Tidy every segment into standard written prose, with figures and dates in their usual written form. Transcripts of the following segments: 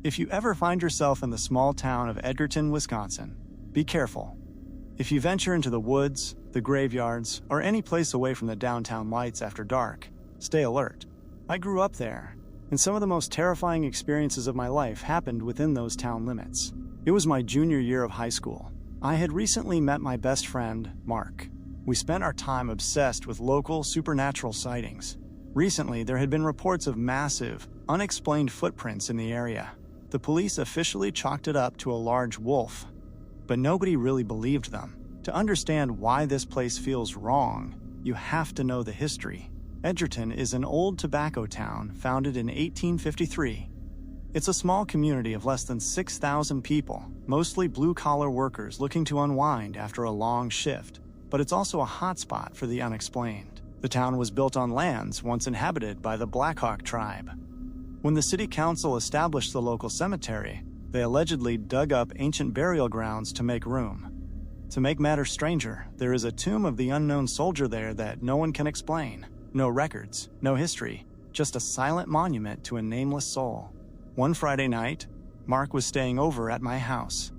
If you ever find yourself in the small town of Edgerton, Wisconsin, be careful. If you venture into the woods, the graveyards, or any place away from the downtown lights after dark, stay alert. I grew up there, and some of the most terrifying experiences of my life happened within those town limits. It was my junior year of high school. I had recently met my best friend, Mark. We spent our time obsessed with local supernatural sightings. Recently, there had been reports of massive, unexplained footprints in the area. The police officially chalked it up to a large wolf, but nobody really believed them. To understand why this place feels wrong, you have to know the history. Edgerton is an old tobacco town founded in 1853. It's a small community of less than 6,000 people, mostly blue-collar workers looking to unwind after a long shift. But it's also a hotspot for the unexplained. The town was built on lands once inhabited by the Blackhawk tribe. When the city council established the local cemetery, they allegedly dug up ancient burial grounds to make room. To make matters stranger, there is a tomb of the unknown soldier there that no one can explain. No records, no history, just a silent monument to a nameless soul. One Friday night, Mark was staying over at my house.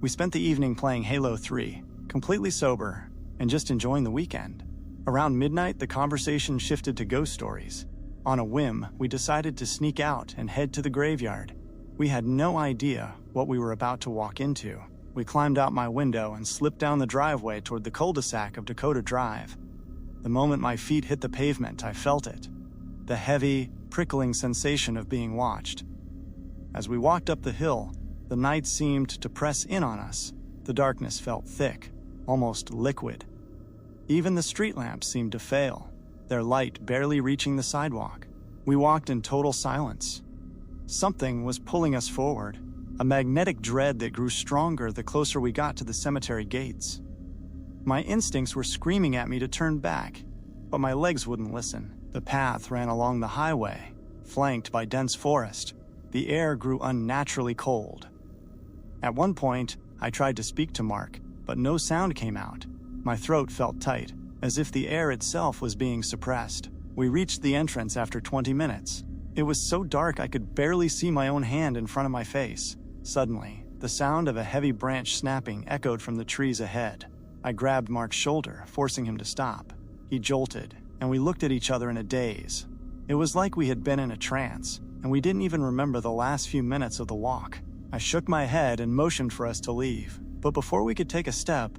We spent the evening playing Halo 3, completely sober, and just enjoying the weekend. Around midnight, the conversation shifted to ghost stories. On a whim, we decided to sneak out and head to the graveyard. We had no idea what we were about to walk into. We climbed out my window and slipped down the driveway toward the cul-de-sac of Dakota Drive. The moment my feet hit the pavement, I felt it. The heavy, prickling sensation of being watched. As we walked up the hill, the night seemed to press in on us. The darkness felt thick, almost liquid. Even the street lamps seemed to fail, their light barely reaching the sidewalk. We walked in total silence. Something was pulling us forward, a magnetic dread that grew stronger the closer we got to the cemetery gates. My instincts were screaming at me to turn back, but my legs wouldn't listen. The path ran along the highway, flanked by dense forest. The air grew unnaturally cold. At one point, I tried to speak to Mark, but no sound came out. My throat felt tight, as if the air itself was being suppressed. We reached the entrance after 20 minutes. It was so dark I could barely see my own hand in front of my face. Suddenly, the sound of a heavy branch snapping echoed from the trees ahead. I grabbed Mark's shoulder, forcing him to stop. He jolted, and we looked at each other in a daze. It was like we had been in a trance, and we didn't even remember the last few minutes of the walk. I shook my head and motioned for us to leave, but before we could take a step,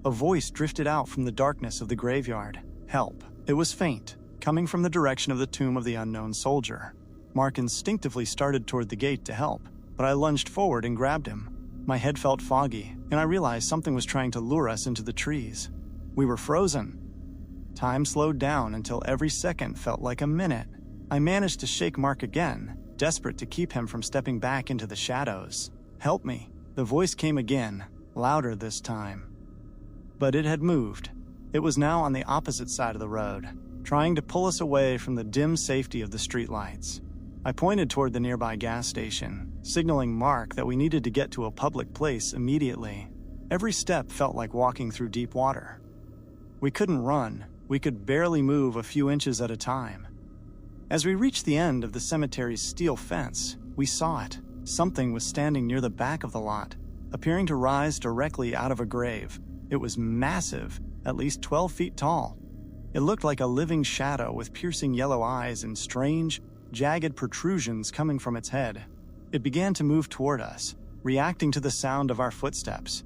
a voice drifted out from the darkness of the graveyard. Help. It was faint, coming from the direction of the tomb of the unknown soldier. Mark instinctively started toward the gate to help, but I lunged forward and grabbed him. My head felt foggy, and I realized something was trying to lure us into the trees. We were frozen. Time slowed down until every second felt like a minute. I managed to shake Mark again, desperate to keep him from stepping back into the shadows. Help me. The voice came again, louder this time. But it had moved. It was now on the opposite side of the road, trying to pull us away from the dim safety of the streetlights. I pointed toward the nearby gas station, signaling Mark that we needed to get to a public place immediately. Every step felt like walking through deep water. We couldn't run. We could barely move a few inches at a time. As we reached the end of the cemetery's steel fence, we saw it. Something was standing near the back of the lot, appearing to rise directly out of a grave. It was massive, at least 12 feet tall. It looked like a living shadow with piercing yellow eyes and strange, jagged protrusions coming from its head. It began to move toward us, reacting to the sound of our footsteps.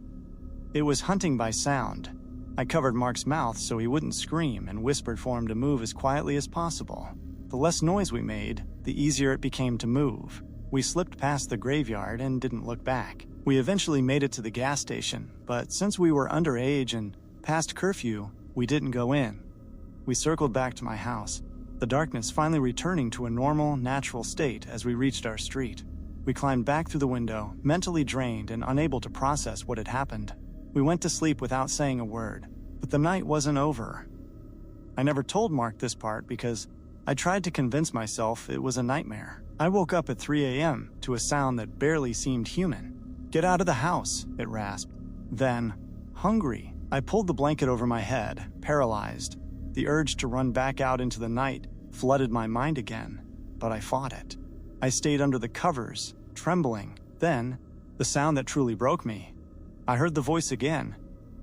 It was hunting by sound. I covered Mark's mouth so he wouldn't scream and whispered for him to move as quietly as possible. The less noise we made, the easier it became to move. We slipped past the graveyard and didn't look back. We eventually made it to the gas station, but since we were underage and past curfew, we didn't go in. We circled back to my house, the darkness finally returning to a normal, natural state as we reached our street. We climbed back through the window, mentally drained and unable to process what had happened. We went to sleep without saying a word, but the night wasn't over. I never told Mark this part because I tried to convince myself it was a nightmare. I woke up at 3 a.m. to a sound that barely seemed human. "Get out of the house," it rasped. Then, hungry, I pulled the blanket over my head, paralyzed. The urge to run back out into the night flooded my mind again, but I fought it. I stayed under the covers, trembling. Then, the sound that truly broke me. I heard the voice again,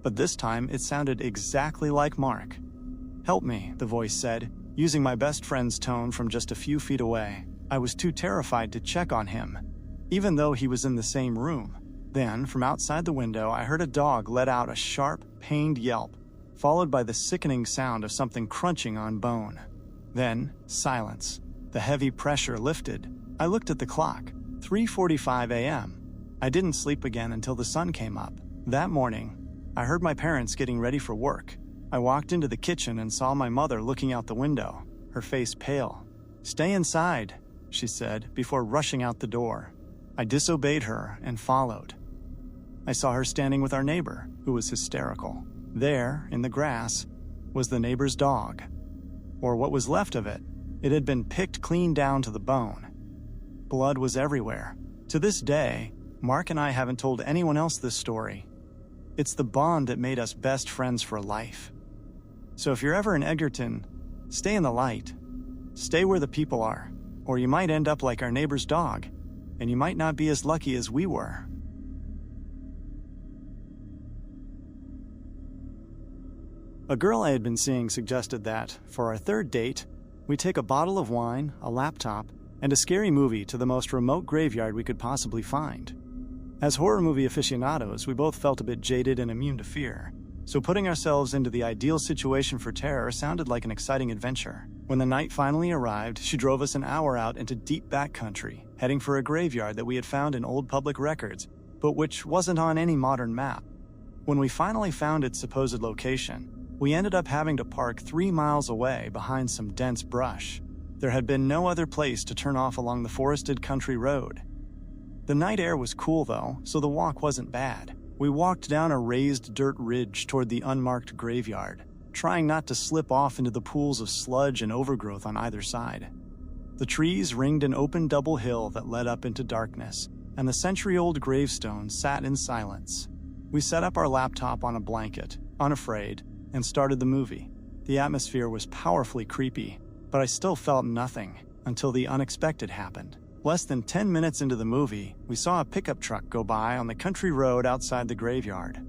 but this time it sounded exactly like Mark. "Help me," the voice said, using my best friend's tone from just a few feet away. I was too terrified to check on him, even though he was in the same room. Then, from outside the window, I heard a dog let out a sharp, pained yelp, followed by the sickening sound of something crunching on bone. Then, silence. The heavy pressure lifted. I looked at the clock. 3:45 a.m. I didn't sleep again until the sun came up. That morning, I heard my parents getting ready for work. I walked into the kitchen and saw my mother looking out the window, her face pale. "Stay inside," she said, before rushing out the door. I disobeyed her and followed. I saw her standing with our neighbor, who was hysterical. There, in the grass, was the neighbor's dog. Or what was left of it. It had been picked clean down to the bone. Blood was everywhere. To this day, Mark and I haven't told anyone else this story. It's the bond that made us best friends for life. So if you're ever in Edgerton, stay in the light. Stay where the people are, or you might end up like our neighbor's dog, and you might not be as lucky as we were. A girl I had been seeing suggested that, for our third date, we take a bottle of wine, a laptop, and a scary movie to the most remote graveyard we could possibly find. As horror movie aficionados, we both felt a bit jaded and immune to fear, so putting ourselves into the ideal situation for terror sounded like an exciting adventure. When the night finally arrived, she drove us an hour out into deep backcountry, heading for a graveyard that we had found in old public records, but which wasn't on any modern map. When we finally found its supposed location, we ended up having to park 3 miles away behind some dense brush. There had been no other place to turn off along the forested country road. The night air was cool though, so the walk wasn't bad. We walked down a raised dirt ridge toward the unmarked graveyard, trying not to slip off into the pools of sludge and overgrowth on either side. The trees ringed an open double hill that led up into darkness, and the century-old gravestone sat in silence. We set up our laptop on a blanket, unafraid, and started the movie. The atmosphere was powerfully creepy, but I still felt nothing until the unexpected happened. Less than 10 minutes into the movie, we saw a pickup truck go by on the country road outside the graveyard.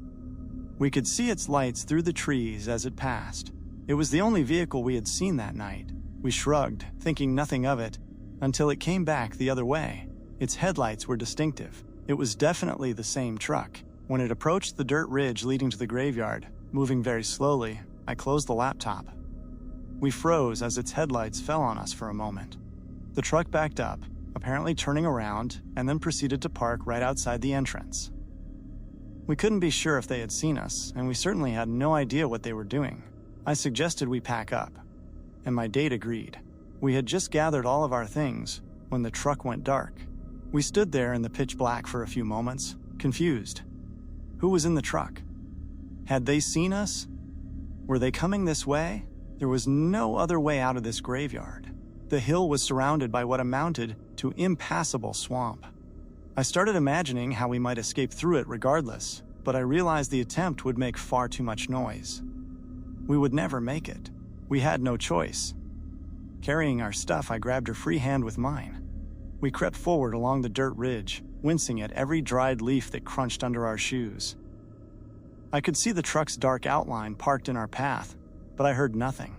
We could see its lights through the trees as it passed. It was the only vehicle we had seen that night. We shrugged, thinking nothing of it, until it came back the other way. Its headlights were distinctive. It was definitely the same truck. When it approached the dirt ridge leading to the graveyard, moving very slowly, I closed the laptop. We froze as its headlights fell on us for a moment. The truck backed up, apparently turning around, and then proceeded to park right outside the entrance. We couldn't be sure if they had seen us, and we certainly had no idea what they were doing. I suggested we pack up, and my date agreed. We had just gathered all of our things when the truck went dark. We stood there in the pitch black for a few moments, confused. Who was in the truck? Had they seen us? Were they coming this way? There was no other way out of this graveyard. The hill was surrounded by what amounted to impassable swamp. I started imagining how we might escape through it regardless, but I realized the attempt would make far too much noise. We would never make it. We had no choice. Carrying our stuff, I grabbed her free hand with mine. We crept forward along the dirt ridge, wincing at every dried leaf that crunched under our shoes. I could see the truck's dark outline parked in our path, but I heard nothing.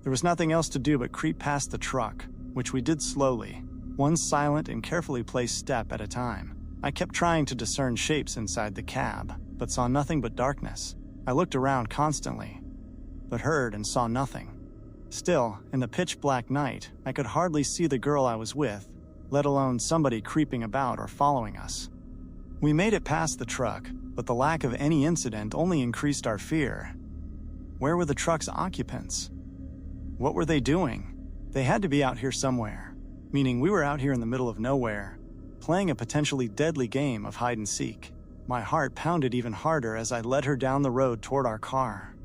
There was nothing else to do but creep past the truck, which we did slowly, one silent and carefully placed step at a time. I kept trying to discern shapes inside the cab, but saw nothing but darkness. I looked around constantly, but heard and saw nothing. Still, in the pitch-black night, I could hardly see the girl I was with, let alone somebody creeping about or following us. We made it past the truck, but the lack of any incident only increased our fear. Where were the truck's occupants? What were they doing? They had to be out here somewhere, meaning we were out here in the middle of nowhere, playing a potentially deadly game of hide-and-seek. My heart pounded even harder as I led her down the road toward our car.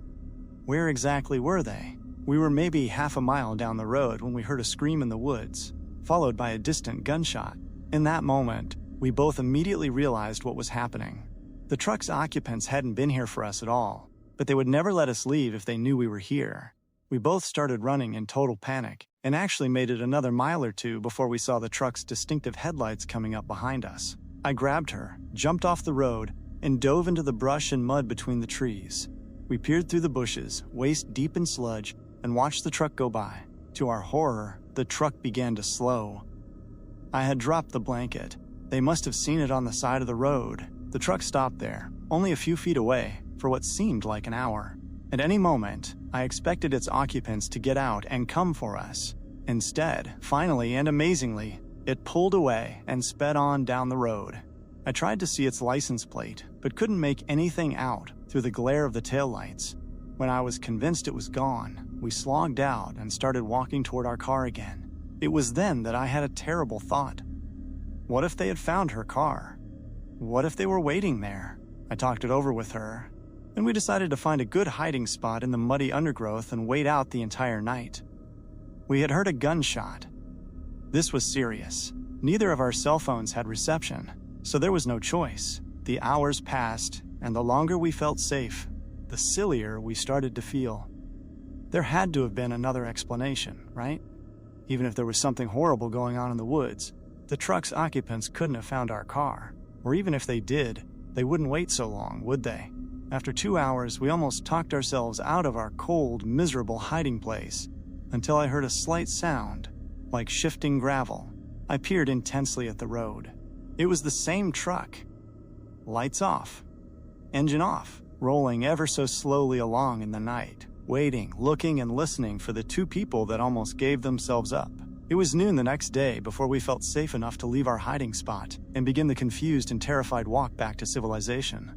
Where exactly were they? We were maybe half a mile down the road when we heard a scream in the woods, followed by a distant gunshot. In that moment, we both immediately realized what was happening. The truck's occupants hadn't been here for us at all, but they would never let us leave if they knew we were here. We both started running in total panic and actually made it another mile or two before we saw the truck's distinctive headlights coming up behind us. I grabbed her, jumped off the road, and dove into the brush and mud between the trees. We peered through the bushes, waist deep in sludge, and watched the truck go by. To our horror, the truck began to slow. I had dropped the blanket. They must have seen it on the side of the road. The truck stopped there, only a few feet away, for what seemed like an hour. At any moment, I expected its occupants to get out and come for us. Instead, finally and amazingly, it pulled away and sped on down the road. I tried to see its license plate, but couldn't make anything out through the glare of the taillights. When I was convinced it was gone, we slogged out and started walking toward our car again. It was then that I had a terrible thought. What if they had found her car? What if they were waiting there? I talked it over with her, and we decided to find a good hiding spot in the muddy undergrowth and wait out the entire night. We had heard a gunshot. This was serious. Neither of our cell phones had reception, so there was no choice. The hours passed, and the longer we felt safe, the sillier we started to feel. There had to have been another explanation, right? Even if there was something horrible going on in the woods, the truck's occupants couldn't have found our car. Or even if they did, they wouldn't wait so long, would they? After 2 hours, we almost talked ourselves out of our cold, miserable hiding place, until I heard a slight sound, like shifting gravel. I peered intensely at the road. It was the same truck. Lights off. Engine off, rolling ever so slowly along in the night, waiting, looking, and listening for the two people that almost gave themselves up. It was noon the next day before we felt safe enough to leave our hiding spot and begin the confused and terrified walk back to civilization.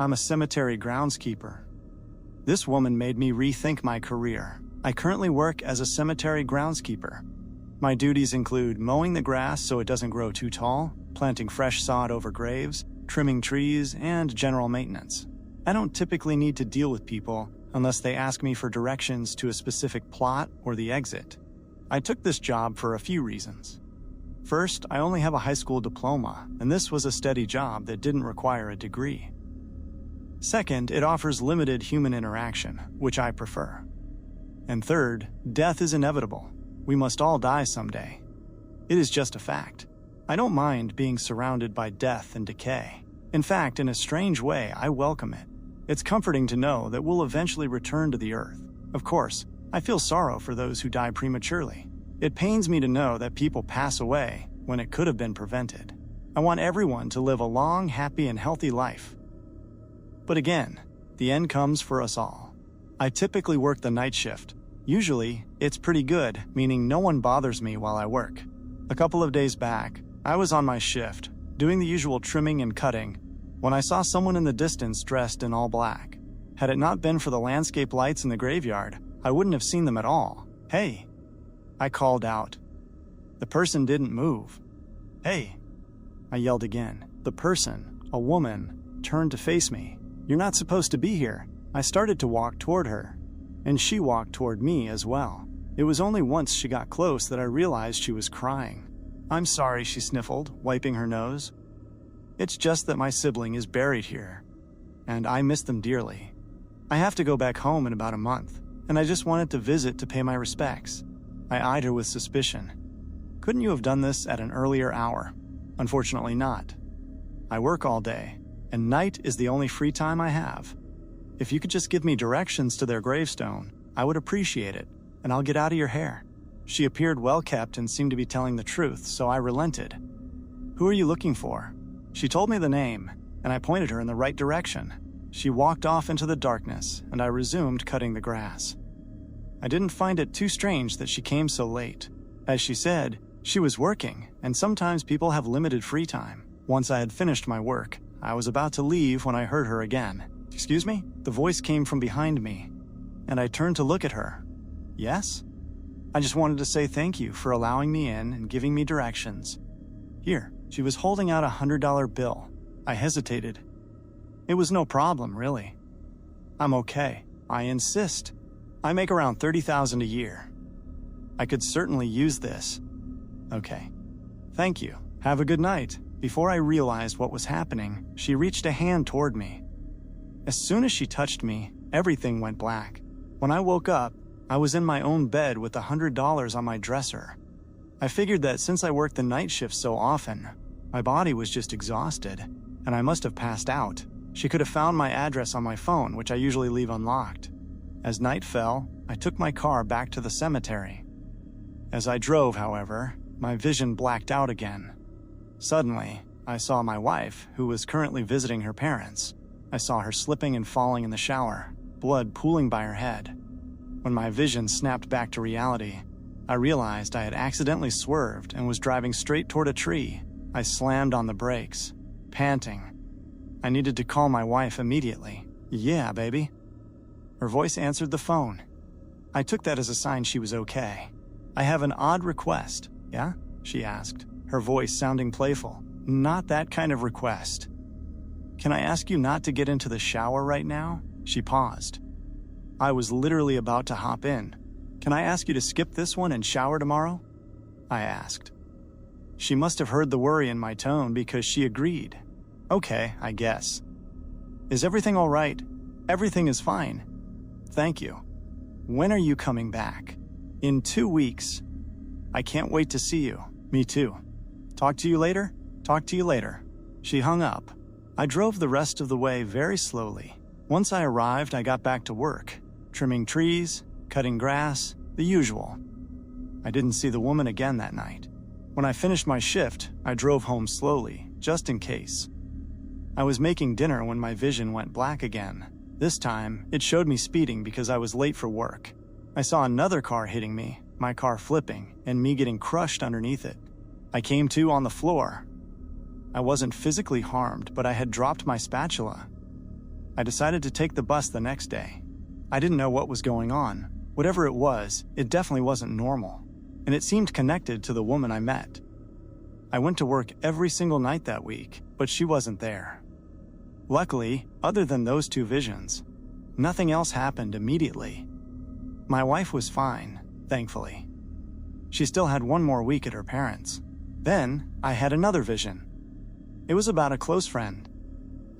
I'm a cemetery groundskeeper. This woman made me rethink my career. I currently work as a cemetery groundskeeper. My duties include mowing the grass so it doesn't grow too tall, planting fresh sod over graves, trimming trees, and general maintenance. I don't typically need to deal with people unless they ask me for directions to a specific plot or the exit. I took this job for a few reasons. First, I only have a high school diploma, and this was a steady job that didn't require a degree. Second, it offers limited human interaction, which I prefer. And third, death is inevitable. We must all die someday. It is just a fact. I don't mind being surrounded by death and decay. In fact, in a strange way, I welcome it. It's comforting to know that we'll eventually return to the earth. Of course, I feel sorrow for those who die prematurely. It pains me to know that people pass away when it could have been prevented. I want everyone to live a long, happy, and healthy life. But again, the end comes for us all. I typically work the night shift. Usually, it's pretty good, meaning no one bothers me while I work. A couple of days back, I was on my shift, doing the usual trimming and cutting, when I saw someone in the distance dressed in all black. Had it not been for the landscape lights in the graveyard, I wouldn't have seen them at all. "Hey!" I called out. The person didn't move. "Hey!" I yelled again. The person, a woman, turned to face me. "You're not supposed to be here." I started to walk toward her, and she walked toward me as well. It was only once she got close that I realized she was crying. "I'm sorry," she sniffled, wiping her nose. "It's just that my sibling is buried here, and I miss them dearly. I have to go back home in about a month, and I just wanted to visit to pay my respects." I eyed her with suspicion. "Couldn't you have done this at an earlier hour?" "Unfortunately not. I work all day, and night is the only free time I have. If you could just give me directions to their gravestone, I would appreciate it, and I'll get out of your hair." She appeared well-kept and seemed to be telling the truth, so I relented. "Who are you looking for?" She told me the name, and I pointed her in the right direction. She walked off into the darkness, and I resumed cutting the grass. I didn't find it too strange that she came so late. As she said, she was working, and sometimes people have limited free time. Once I had finished my work, I was about to leave when I heard her again. "Excuse me?" The voice came from behind me, and I turned to look at her. "Yes?" "I just wanted to say thank you for allowing me in and giving me directions." "Here." She was holding out a $100 bill. I hesitated. It was no problem, really. "I'm okay. I insist. I make around $30,000 a year. I could certainly use this." "Okay. Thank you. Have a good night." Before I realized what was happening, she reached a hand toward me. As soon as she touched me, everything went black. When I woke up, I was in my own bed with $100 on my dresser. I figured that since I worked the night shift so often, my body was just exhausted, and I must have passed out. She could have found my address on my phone, which I usually leave unlocked. As night fell, I took my car back to the cemetery. As I drove, however, my vision blacked out again. Suddenly, I saw my wife, who was currently visiting her parents. I saw her slipping and falling in the shower, blood pooling by her head. When my vision snapped back to reality, I realized I had accidentally swerved and was driving straight toward a tree. I slammed on the brakes, panting. I needed to call my wife immediately. "Yeah, baby." Her voice answered the phone. I took that as a sign she was okay. "I have an odd request, yeah?" she asked, her voice sounding playful. "Not that kind of request." "Can I ask you not to get into the shower right now?" She paused. I was literally about to hop in. "Can I ask you to skip this one and shower tomorrow?" I asked. She must have heard the worry in my tone because she agreed. "Okay, I guess." "Is everything all right?" "Everything is fine. Thank you." "When are you coming back?" "In 2 weeks." "I can't wait to see you." "Me too." "Talk to you later?" "Talk to you later." She hung up. I drove the rest of the way very slowly. Once I arrived, I got back to work, trimming trees, cutting grass, the usual. I didn't see the woman again that night. When I finished my shift, I drove home slowly, just in case. I was making dinner when my vision went black again. This time, it showed me speeding because I was late for work. I saw another car hitting me, my car flipping, and me getting crushed underneath it. I came to on the floor. I wasn't physically harmed, but I had dropped my spatula. I decided to take the bus the next day. I didn't know what was going on. Whatever it was, it definitely wasn't normal, and it seemed connected to the woman I met. I went to work every single night that week, but she wasn't there. Luckily, other than those 2 visions, nothing else happened immediately. My wife was fine, thankfully. She still had 1 more week at her parents'. Then, I had another vision. It was about a close friend.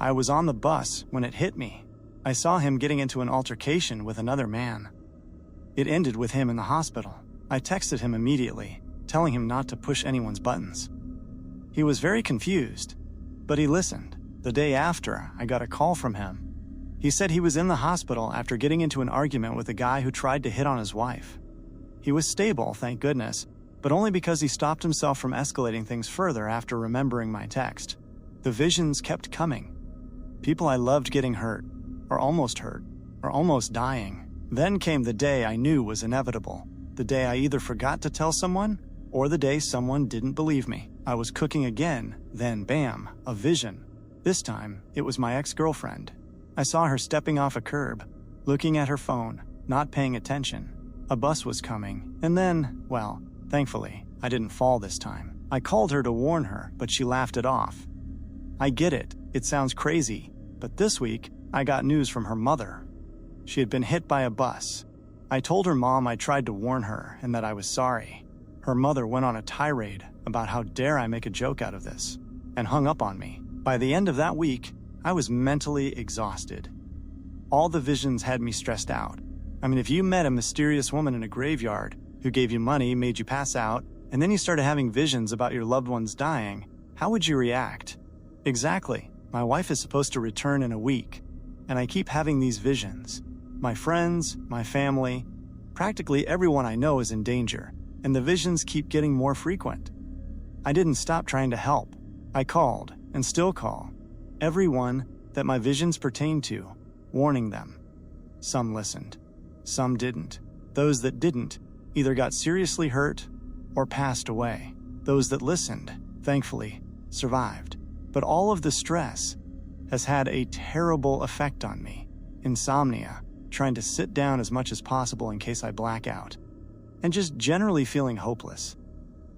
I was on the bus when it hit me. I saw him getting into an altercation with another man. It ended with him in the hospital. I texted him immediately, telling him not to push anyone's buttons. He was very confused, but he listened. The day after, I got a call from him. He said he was in the hospital after getting into an argument with a guy who tried to hit on his wife. He was stable, thank goodness, but only because he stopped himself from escalating things further after remembering my text. The visions kept coming. People I loved getting hurt, or almost dying. Then came the day I knew was inevitable. The day I either forgot to tell someone, or the day someone didn't believe me. I was cooking again, then bam, a vision. This time, it was my ex-girlfriend. I saw her stepping off a curb, looking at her phone, not paying attention. A bus was coming, and then, well, thankfully, I didn't fall this time. I called her to warn her, but she laughed it off. I get it, it sounds crazy, but this week, I got news from her mother. She had been hit by a bus. I told her mom I tried to warn her and that I was sorry. Her mother went on a tirade about how dare I make a joke out of this, and hung up on me. By the end of that week, I was mentally exhausted. All the visions had me stressed out. I mean, if you met a mysterious woman in a graveyard who gave you money, made you pass out, and then you started having visions about your loved ones dying, how would you react? Exactly. My wife is supposed to return in a week, and I keep having these visions. My friends, my family, practically everyone I know is in danger, and the visions keep getting more frequent. I didn't stop trying to help. I called, and still call, everyone that my visions pertain to, warning them. Some listened. Some didn't. Those that didn't either got seriously hurt or passed away. Those that listened, thankfully, survived. But all of the stress has had a terrible effect on me. Insomnia, trying to sit down as much as possible in case I black out, and just generally feeling hopeless.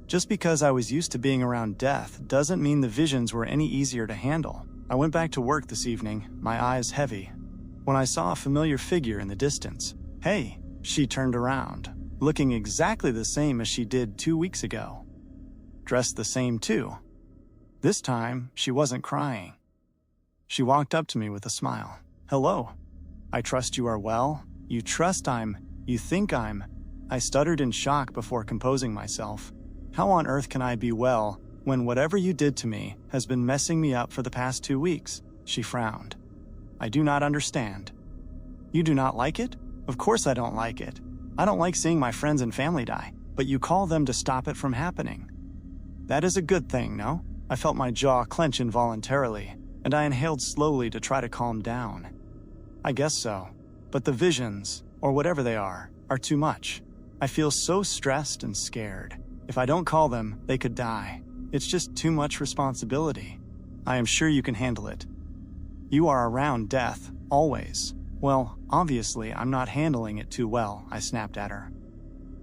Just because I was used to being around death doesn't mean the visions were any easier to handle. I went back to work this evening, my eyes heavy, when I saw a familiar figure in the distance. "Hey," she turned around, looking exactly the same as she did 2 weeks ago. Dressed the same too. This time, she wasn't crying. She walked up to me with a smile. "Hello. I trust you are well. You think I'm." I stuttered in shock before composing myself. "How on earth can I be well when whatever you did to me has been messing me up for the past 2 weeks?" She frowned. "I do not understand." "You do not like it?" "Of course I don't like it. I don't like seeing my friends and family die, but you call them to stop it from happening. That is a good thing, no?" I felt my jaw clench involuntarily, and I inhaled slowly to try to calm down. "I guess so. But the visions, or whatever they are too much. I feel so stressed and scared. If I don't call them, they could die. It's just too much responsibility. I am sure you can handle it. You are around death, always." "Well, obviously I'm not handling it too well," I snapped at her.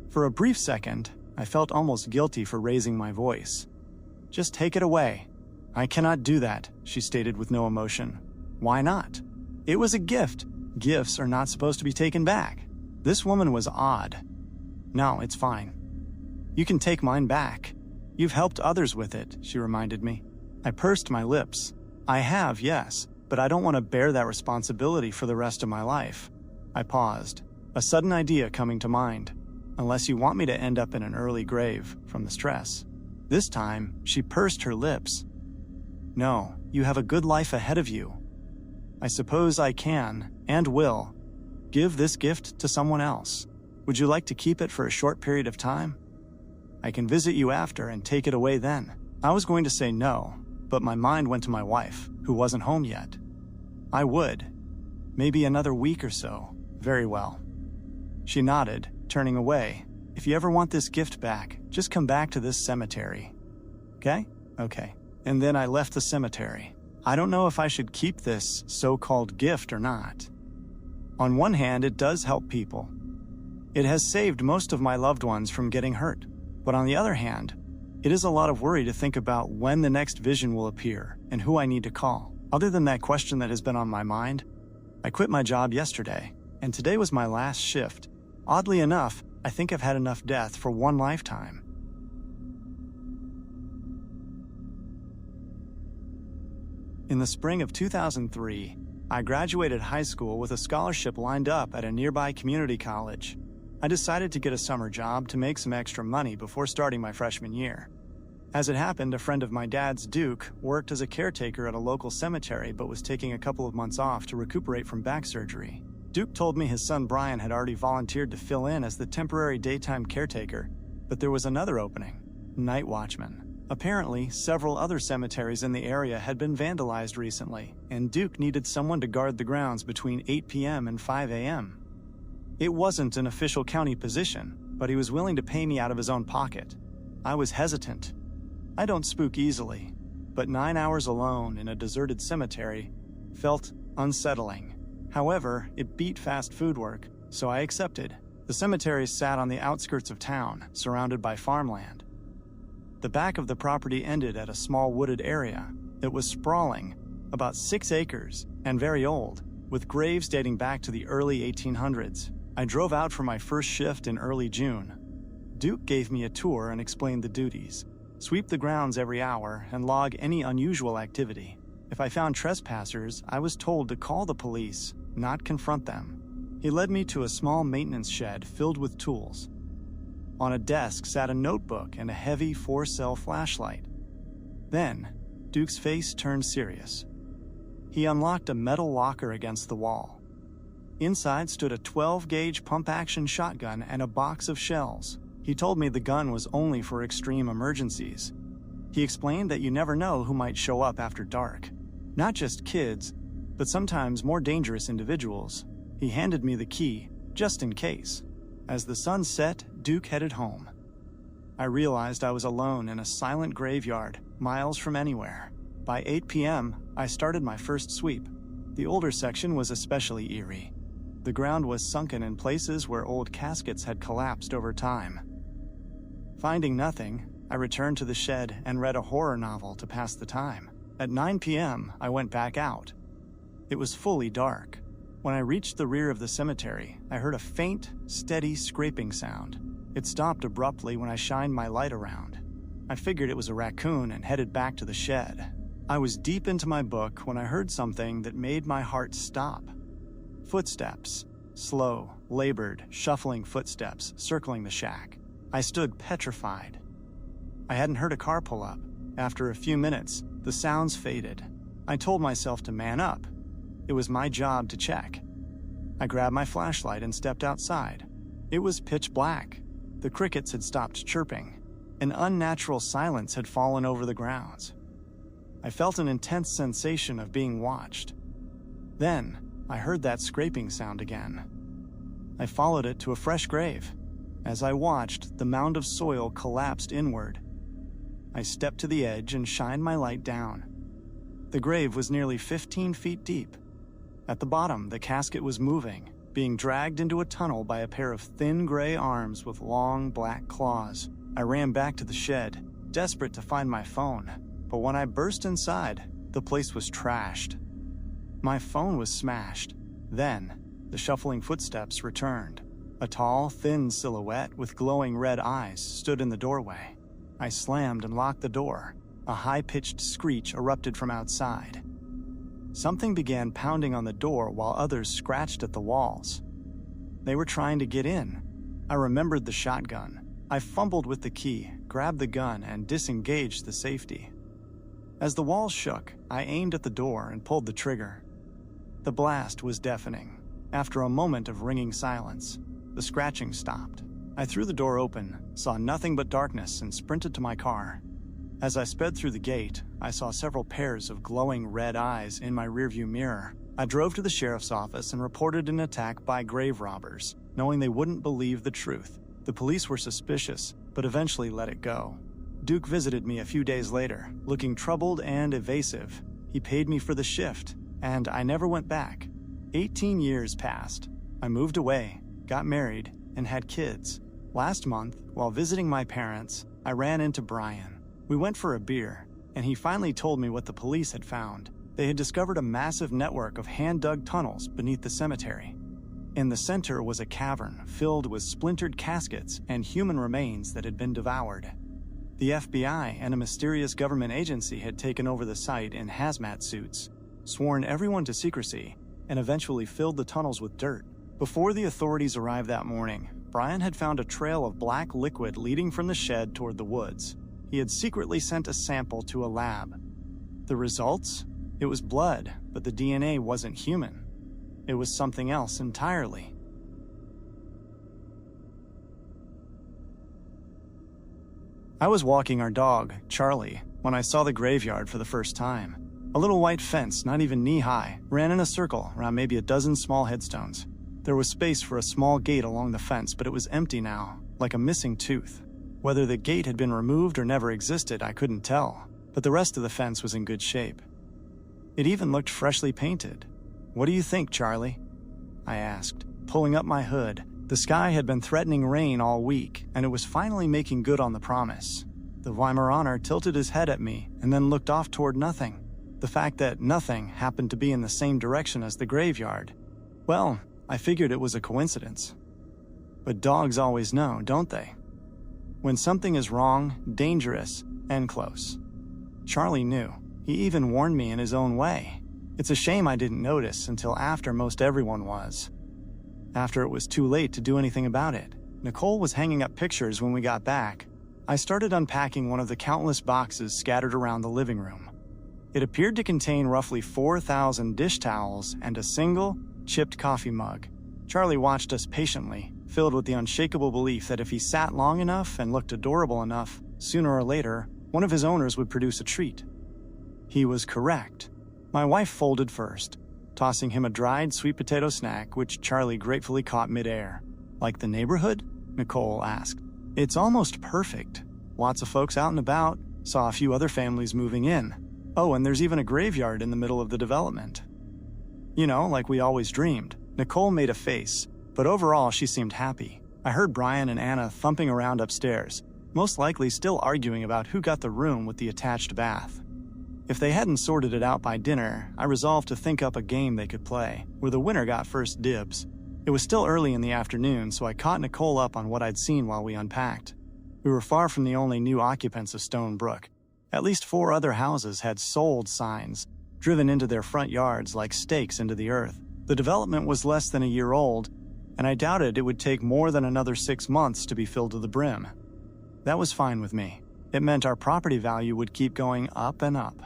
For a brief second, I felt almost guilty for raising my voice. "Just take it away." "I cannot do that," she stated with no emotion. "Why not?" "It was a gift. Gifts are not supposed to be taken back." This woman was odd. "No, it's fine. You can take mine back. You've helped others with it," she reminded me. I pursed my lips. "I have, yes, but I don't want to bear that responsibility for the rest of my life." I paused, a sudden idea coming to mind. "Unless you want me to end up in an early grave from the stress." This time, she pursed her lips. "No, you have a good life ahead of you. I suppose I can, and will, give this gift to someone else. Would you like to keep it for a short period of time? I can visit you after and take it away then." I was going to say no, but my mind went to my wife, who wasn't home yet. "I would. Maybe another week or so." "Very well." She nodded, turning away. "If you ever want this gift back, just come back to this cemetery. Okay? Okay." And then I left the cemetery. I don't know if I should keep this so-called gift or not. On one hand, it does help people. It has saved most of my loved ones from getting hurt. But on the other hand, it is a lot of worry to think about when the next vision will appear and who I need to call. Other than that question that has been on my mind, I quit my job yesterday, and today was my last shift. Oddly enough, I think I've had enough death for one lifetime. In the spring of 2003, I graduated high school with a scholarship lined up at a nearby community college. I decided to get a summer job to make some extra money before starting my freshman year. As it happened, a friend of my dad's, Duke, worked as a caretaker at a local cemetery but was taking a couple of months off to recuperate from back surgery. Duke told me his son Brian had already volunteered to fill in as the temporary daytime caretaker, but there was another opening: night watchman. Apparently, several other cemeteries in the area had been vandalized recently, and Duke needed someone to guard the grounds between 8 p.m. and 5 a.m. It wasn't an official county position, but he was willing to pay me out of his own pocket. I was hesitant. I don't spook easily, but 9 hours alone in a deserted cemetery felt unsettling. However, it beat fast food work, so I accepted. The cemetery sat on the outskirts of town, surrounded by farmland. The back of the property ended at a small wooded area. It was sprawling, about 6 acres, and very old, with graves dating back to the early 1800s. I drove out for my first shift in early June. Duke gave me a tour and explained the duties: sweep the grounds every hour and log any unusual activity. If I found trespassers, I was told to call the police, not confront them. He led me to a small maintenance shed filled with tools. On a desk sat a notebook and a heavy 4-cell flashlight. Then, Duke's face turned serious. He unlocked a metal locker against the wall. Inside stood a 12-gauge pump-action shotgun and a box of shells. He told me the gun was only for extreme emergencies. He explained that you never know who might show up after dark. Not just kids, but sometimes more dangerous individuals. He handed me the key, just in case. As the sun set, Duke headed home. I realized I was alone in a silent graveyard, miles from anywhere. By 8 p.m., I started my first sweep. The older section was especially eerie. The ground was sunken in places where old caskets had collapsed over time. Finding nothing, I returned to the shed and read a horror novel to pass the time. At 9 p.m., I went back out. It was fully dark. When I reached the rear of the cemetery, I heard a faint, steady scraping sound. It stopped abruptly when I shined my light around. I figured it was a raccoon and headed back to the shed. I was deep into my book when I heard something that made my heart stop. Footsteps. Slow, labored, shuffling footsteps circling the shack. I stood petrified. I hadn't heard a car pull up. After a few minutes, the sounds faded. I told myself to man up. It was my job to check. I grabbed my flashlight and stepped outside. It was pitch black. The crickets had stopped chirping. An unnatural silence had fallen over the grounds. I felt an intense sensation of being watched. Then, I heard that scraping sound again. I followed it to a fresh grave. As I watched, the mound of soil collapsed inward. I stepped to the edge and shined my light down. The grave was nearly 15 feet deep. At the bottom, the casket was moving, being dragged into a tunnel by a pair of thin gray arms with long black claws. I ran back to the shed, desperate to find my phone, but when I burst inside, the place was trashed. My phone was smashed. Then, the shuffling footsteps returned. A tall, thin silhouette with glowing red eyes stood in the doorway. I slammed and locked the door. A high-pitched screech erupted from outside. Something began pounding on the door while others scratched at the walls. They were trying to get in. I remembered the shotgun. I fumbled with the key, grabbed the gun, and disengaged the safety. As the walls shook, I aimed at the door and pulled the trigger. The blast was deafening. After a moment of ringing silence, the scratching stopped. I threw the door open, saw nothing but darkness, and sprinted to my car. As I sped through the gate, I saw several pairs of glowing red eyes in my rearview mirror. I drove to the sheriff's office and reported an attack by grave robbers, knowing they wouldn't believe the truth. The police were suspicious, but eventually let it go. Duke visited me a few days later, looking troubled and evasive. He paid me for the shift, and I never went back. 18 years passed. I moved away, got married, and had kids. Last month, while visiting my parents, I ran into Brian. We went for a beer, and he finally told me what the police had found. They had discovered a massive network of hand-dug tunnels beneath the cemetery. In the center was a cavern filled with splintered caskets and human remains that had been devoured. The FBI and a mysterious government agency had taken over the site in hazmat suits, sworn everyone to secrecy, and eventually filled the tunnels with dirt. Before the authorities arrived that morning, Brian had found a trail of black liquid leading from the shed toward the woods. He had secretly sent a sample to a lab. The results? It was blood, but the DNA wasn't human. It was something else entirely. I was walking our dog, Charlie, when I saw the graveyard for the first time. A little white fence, not even knee-high, ran in a circle around maybe a dozen small headstones. There was space for a small gate along the fence, but it was empty now, like a missing tooth. Whether the gate had been removed or never existed, I couldn't tell, but the rest of the fence was in good shape. It even looked freshly painted. "What do you think, Charlie?" I asked, pulling up my hood. The sky had been threatening rain all week, and it was finally making good on the promise. The Weimaraner tilted his head at me and then looked off toward nothing. The fact that nothing happened to be in the same direction as the graveyard, well, I figured it was a coincidence. But dogs always know, don't they? When something is wrong, dangerous, and close. Charlie knew. He even warned me in his own way. It's a shame I didn't notice until after most everyone was. After it was too late to do anything about it. Nicole was hanging up pictures when we got back. I started unpacking one of the countless boxes scattered around the living room. It appeared to contain roughly 4,000 dish towels and a single, chipped coffee mug. Charlie watched us patiently, filled with the unshakable belief that if he sat long enough and looked adorable enough, sooner or later, one of his owners would produce a treat. He was correct. My wife folded first, tossing him a dried sweet potato snack which Charlie gratefully caught midair. "Like the neighborhood?" Nicole asked. "It's almost perfect. Lots of folks out and about, saw a few other families moving in. Oh, and there's even a graveyard in the middle of the development." "You know, like we always dreamed." Nicole made a face, but overall she seemed happy. I heard Brian and Anna thumping around upstairs, most likely still arguing about who got the room with the attached bath. If they hadn't sorted it out by dinner, I resolved to think up a game they could play, where the winner got first dibs. It was still early in the afternoon, so I caught Nicole up on what I'd seen while we unpacked. We were far from the only new occupants of Stone Brook. At least 4 other houses had sold signs driven into their front yards like stakes into the earth. The development was less than a year old, and I doubted it would take more than another 6 months to be filled to the brim. That was fine with me. It meant our property value would keep going up and up.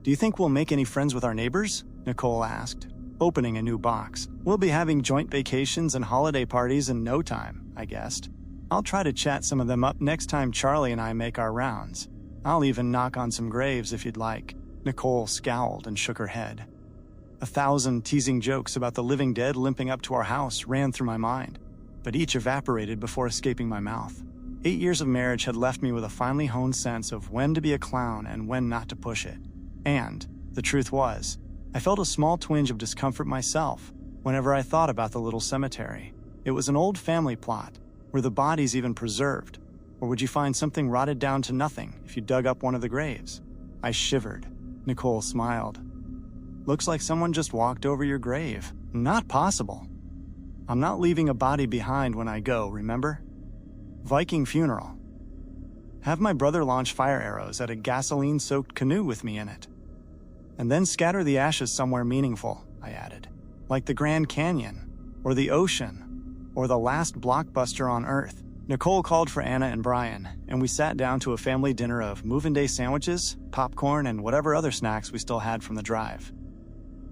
"Do you think we'll make any friends with our neighbors?" Nicole asked, opening a new box. "We'll be having joint vacations and holiday parties in no time," I guessed. "I'll try to chat some of them up next time Charlie and I make our rounds. I'll even knock on some graves if you'd like." Nicole scowled and shook her head. 1,000 teasing jokes about the living dead limping up to our house ran through my mind, but each evaporated before escaping my mouth. 8 years of marriage had left me with a finely honed sense of when to be a clown and when not to push it. And, the truth was, I felt a small twinge of discomfort myself whenever I thought about the little cemetery. It was an old family plot. Were the bodies even preserved? Or would you find something rotted down to nothing if you dug up one of the graves? I shivered. Nicole smiled. "Looks like someone just walked over your grave." "Not possible. I'm not leaving a body behind when I go, remember? Viking funeral. Have my brother launch fire arrows at a gasoline-soaked canoe with me in it. And then scatter the ashes somewhere meaningful," I added. "Like the Grand Canyon, or the ocean, or the last blockbuster on Earth." Nicole called for Anna and Brian, and we sat down to a family dinner of move-in day sandwiches, popcorn, and whatever other snacks we still had from the drive.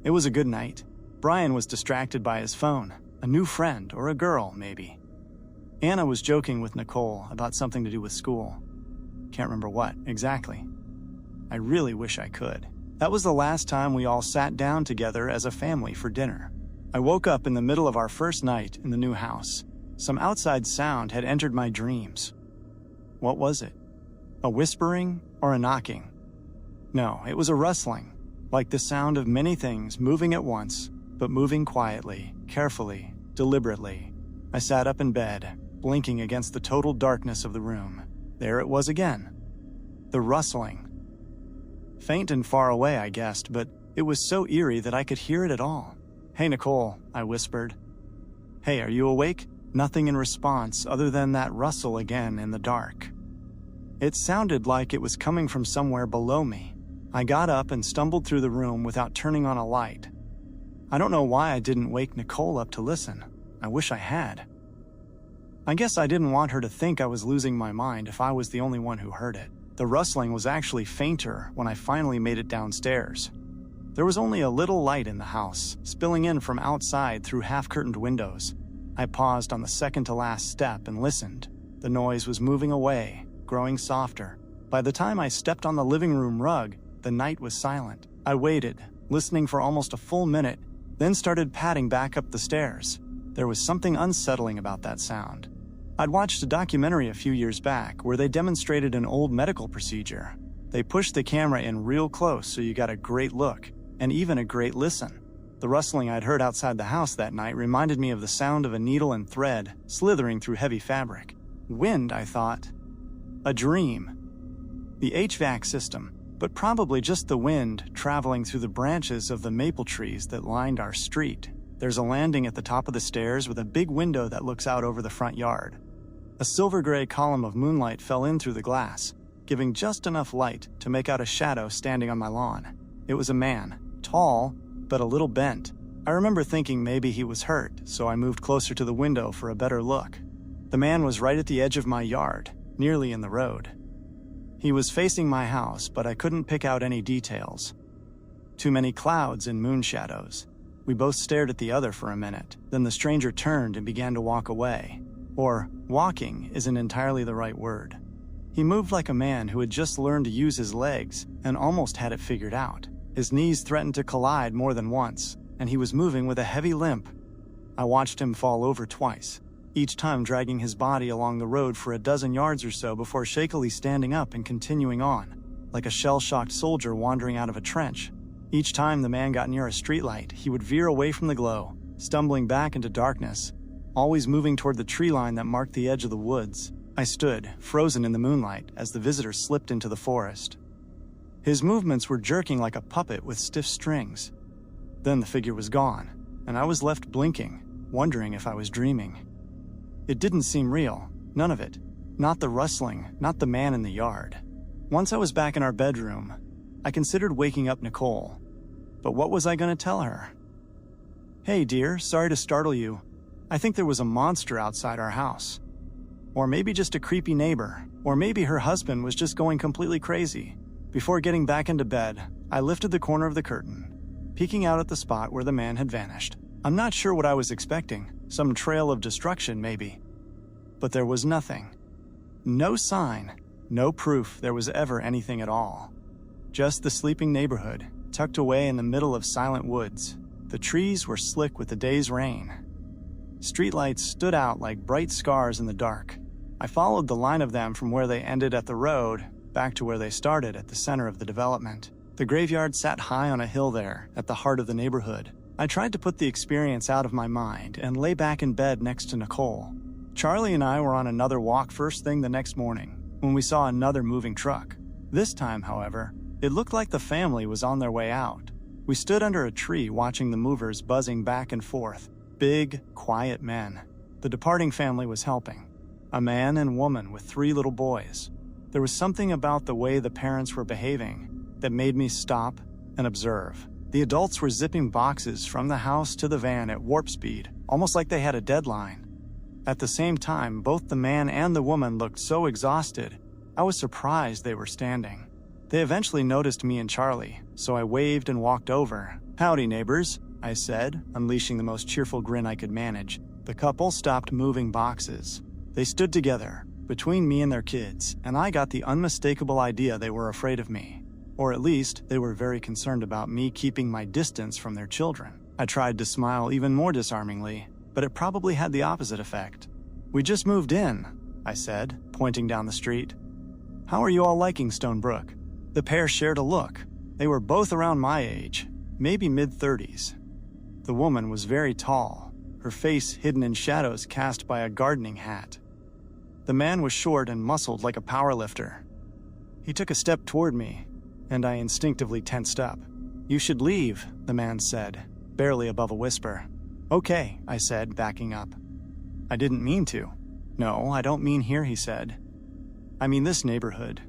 It was a good night. Brian was distracted by his phone, a new friend, or a girl, maybe. Anna was joking with Nicole about something to do with school. Can't remember what, exactly. I really wish I could. That was the last time we all sat down together as a family for dinner. I woke up in the middle of our first night in the new house. Some outside sound had entered my dreams. What was it? A whispering or a knocking? No, it was a rustling, like the sound of many things moving at once, but moving quietly, carefully, deliberately. I sat up in bed, blinking against the total darkness of the room. There it was again. The rustling. Faint and far away, I guessed, but it was so eerie that I could hear it at all. "Hey, Nicole," I whispered. "Hey, are you awake?" Nothing in response other than that rustle again in the dark. It sounded like it was coming from somewhere below me. I got up and stumbled through the room without turning on a light. I don't know why I didn't wake Nicole up to listen. I wish I had. I guess I didn't want her to think I was losing my mind if I was the only one who heard it. The rustling was actually fainter when I finally made it downstairs. There was only a little light in the house, spilling in from outside through half-curtained windows. I paused on the second-to-last step and listened. The noise was moving away, growing softer. By the time I stepped on the living room rug, the night was silent. I waited, listening for almost a full minute, then started padding back up the stairs. There was something unsettling about that sound. I'd watched a documentary a few years back where they demonstrated an old medical procedure. They pushed the camera in real close so you got a great look, and even a great listen. The rustling I'd heard outside the house that night reminded me of the sound of a needle and thread slithering through heavy fabric. Wind, I thought. A dream. The HVAC system, but probably just the wind traveling through the branches of the maple trees that lined our street. There's a landing at the top of the stairs with a big window that looks out over the front yard. A silver-gray column of moonlight fell in through the glass, giving just enough light to make out a shadow standing on my lawn. It was a man, tall, but a little bent. I remember thinking maybe he was hurt, so I moved closer to the window for a better look. The man was right at the edge of my yard, nearly in the road. He was facing my house, but I couldn't pick out any details. Too many clouds and moon shadows. We both stared at the other for a minute, then the stranger turned and began to walk away. Or, walking isn't entirely the right word. He moved like a man who had just learned to use his legs and almost had it figured out. His knees threatened to collide more than once, and he was moving with a heavy limp. I watched him fall over twice, each time dragging his body along the road for a dozen yards or so before shakily standing up and continuing on, like a shell-shocked soldier wandering out of a trench. Each time the man got near a streetlight, he would veer away from the glow, stumbling back into darkness, always moving toward the tree line that marked the edge of the woods. I stood, frozen in the moonlight, as the visitor slipped into the forest. His movements were jerking like a puppet with stiff strings. Then the figure was gone, and I was left blinking, wondering if I was dreaming. It didn't seem real, none of it. Not the rustling, not the man in the yard. Once I was back in our bedroom, I considered waking up Nicole. But what was I going to tell her? "Hey dear, sorry to startle you. I think there was a monster outside our house." Or maybe just a creepy neighbor. Or maybe her husband was just going completely crazy. Before getting back into bed, I lifted the corner of the curtain, peeking out at the spot where the man had vanished. I'm not sure what I was expecting. Some trail of destruction, maybe. But there was nothing. No sign, no proof there was ever anything at all. Just the sleeping neighborhood, tucked away in the middle of silent woods. The trees were slick with the day's rain. Streetlights stood out like bright scars in the dark. I followed the line of them from where they ended at the road back to where they started at the center of the development. The graveyard sat high on a hill there, at the heart of the neighborhood. I tried to put the experience out of my mind and lay back in bed next to Nicole. Charlie and I were on another walk first thing the next morning, when we saw another moving truck. This time, however, it looked like the family was on their way out. We stood under a tree watching the movers buzzing back and forth. Big, quiet men. The departing family was helping. A man and woman with 3 little boys. There was something about the way the parents were behaving that made me stop and observe. The adults were zipping boxes from the house to the van at warp speed, almost like they had a deadline. At the same time, both the man and the woman looked so exhausted, I was surprised they were standing. They eventually noticed me and Charlie, so I waved and walked over. "Howdy, neighbors," I said, unleashing the most cheerful grin I could manage. The couple stopped moving boxes. They stood together, between me and their kids, and I got the unmistakable idea they were afraid of me. Or at least, they were very concerned about me keeping my distance from their children. I tried to smile even more disarmingly, but it probably had the opposite effect. "We just moved in," I said, pointing down the street. "How are you all liking Stone Brook?" The pair shared a look. They were both around my age, maybe mid-30s. The woman was very tall, her face hidden in shadows cast by a gardening hat. The man was short and muscled like a powerlifter. He took a step toward me, and I instinctively tensed up. "You should leave," the man said, barely above a whisper. "Okay," I said, backing up. "I didn't mean to." "No, I don't mean here," he said. "I mean this neighborhood.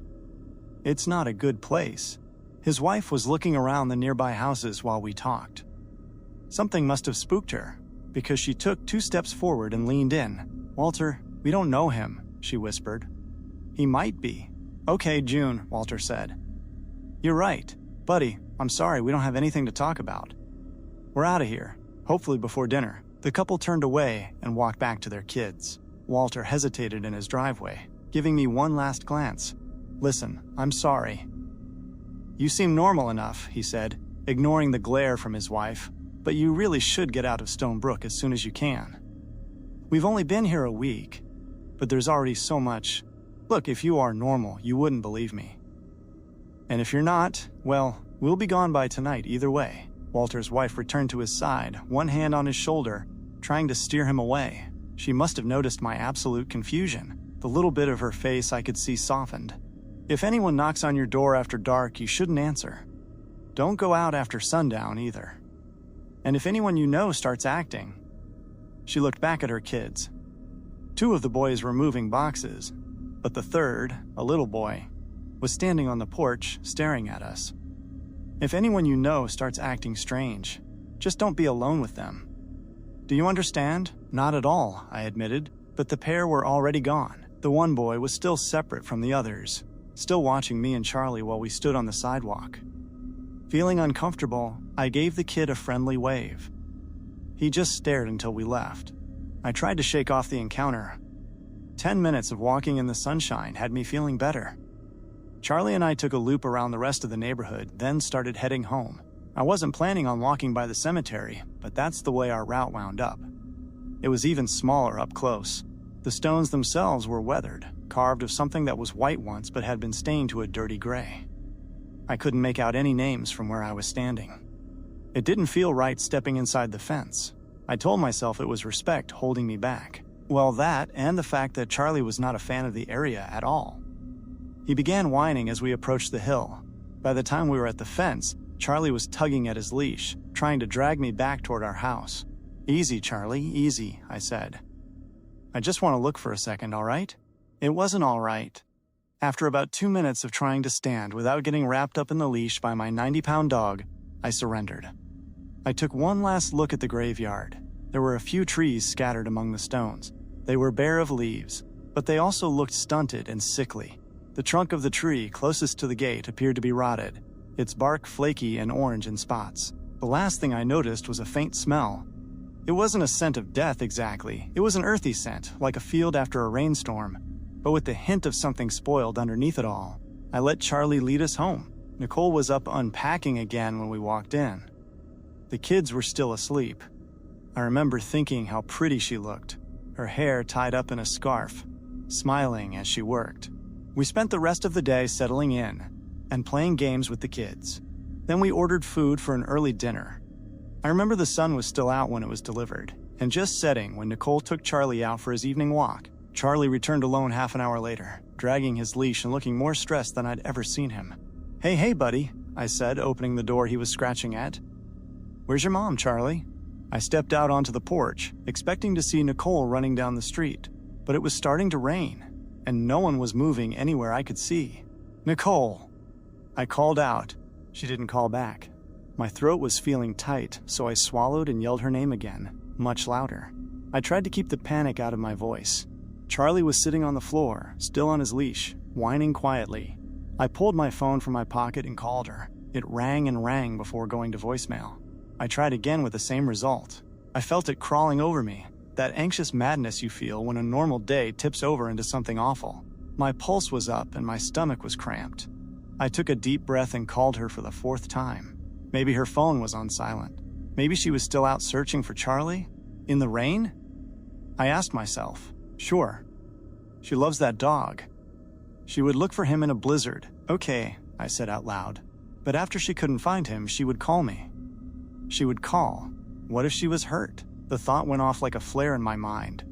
It's not a good place." His wife was looking around the nearby houses while we talked. Something must have spooked her, because she took 2 steps forward and leaned in. "Walter, we don't know him," she whispered. "He might be." "Okay, June," Walter said. "You're right. Buddy, I'm sorry we don't have anything to talk about. We're out of here, hopefully before dinner." The couple turned away and walked back to their kids. Walter hesitated in his driveway, giving me one last glance. "Listen, I'm sorry." "You seem normal enough," he said, ignoring the glare from his wife, "but you really should get out of Stone Brook as soon as you can. We've only been here a week, but there's already so much. Look, if you are normal, you wouldn't believe me. And if you're not, well, we'll be gone by tonight either way." Walter's wife returned to his side, one hand on his shoulder, trying to steer him away. She must have noticed my absolute confusion. The little bit of her face I could see softened. "If anyone knocks on your door after dark, you shouldn't answer. Don't go out after sundown either. And if anyone you know starts acting..." She looked back at her kids. 2 of the boys were moving boxes, but the third, a little boy, was standing on the porch staring at us. "If anyone you know starts acting strange, just don't be alone with them." "Do you understand?" "Not at all," I admitted, but the pair were already gone. The one boy was still separate from the others, still watching me and Charlie while we stood on the sidewalk. Feeling uncomfortable, I gave the kid a friendly wave. He just stared until we left. I tried to shake off the encounter. 10 minutes of walking in the sunshine had me feeling better. Charlie and I took a loop around the rest of the neighborhood, then started heading home. I wasn't planning on walking by the cemetery, but that's the way our route wound up. It was even smaller up close. The stones themselves were weathered, carved of something that was white once but had been stained to a dirty gray. I couldn't make out any names from where I was standing. It didn't feel right stepping inside the fence. I told myself it was respect holding me back. Well, that and the fact that Charlie was not a fan of the area at all. He began whining as we approached the hill. By the time we were at the fence, Charlie was tugging at his leash, trying to drag me back toward our house. "Easy, Charlie, easy," I said. "I just want to look for a second, all right?" It wasn't all right. After about 2 minutes of trying to stand without getting wrapped up in the leash by my 90-pound dog, I surrendered. I took one last look at the graveyard. There were a few trees scattered among the stones. They were bare of leaves, but they also looked stunted and sickly. The trunk of the tree closest to the gate appeared to be rotted, its bark flaky and orange in spots. The last thing I noticed was a faint smell. It wasn't a scent of death exactly. It was an earthy scent, like a field after a rainstorm, but with the hint of something spoiled underneath it all. I let Charlie lead us home. Nicole was up unpacking again when we walked in. The kids were still asleep. I remember thinking how pretty she looked, her hair tied up in a scarf, smiling as she worked. We spent the rest of the day settling in and playing games with the kids. Then we ordered food for an early dinner. I remember the sun was still out when it was delivered, and just setting when Nicole took Charlie out for his evening walk. Charlie returned alone half an hour later, dragging his leash and looking more stressed than I'd ever seen him. Hey, buddy, I said, opening the door he was scratching at. Where's your mom, Charlie? I stepped out onto the porch, expecting to see Nicole running down the street, but it was starting to rain, and no one was moving anywhere I could see. Nicole! I called out. She didn't call back. My throat was feeling tight, so I swallowed and yelled her name again, much louder. I tried to keep the panic out of my voice. Charlie was sitting on the floor, still on his leash, whining quietly. I pulled my phone from my pocket and called her. It rang and rang before going to voicemail. I tried again with the same result. I felt it crawling over me, that anxious madness you feel when a normal day tips over into something awful. My pulse was up and my stomach was cramped. I took a deep breath and called her for the 4th time. Maybe her phone was on silent. Maybe she was still out searching for Charlie? In the rain? I asked myself. Sure. She loves that dog. She would look for him in a blizzard. Okay, I said out loud. But after she couldn't find him, she would call me. She would call. What if she was hurt? The thought went off like a flare in my mind.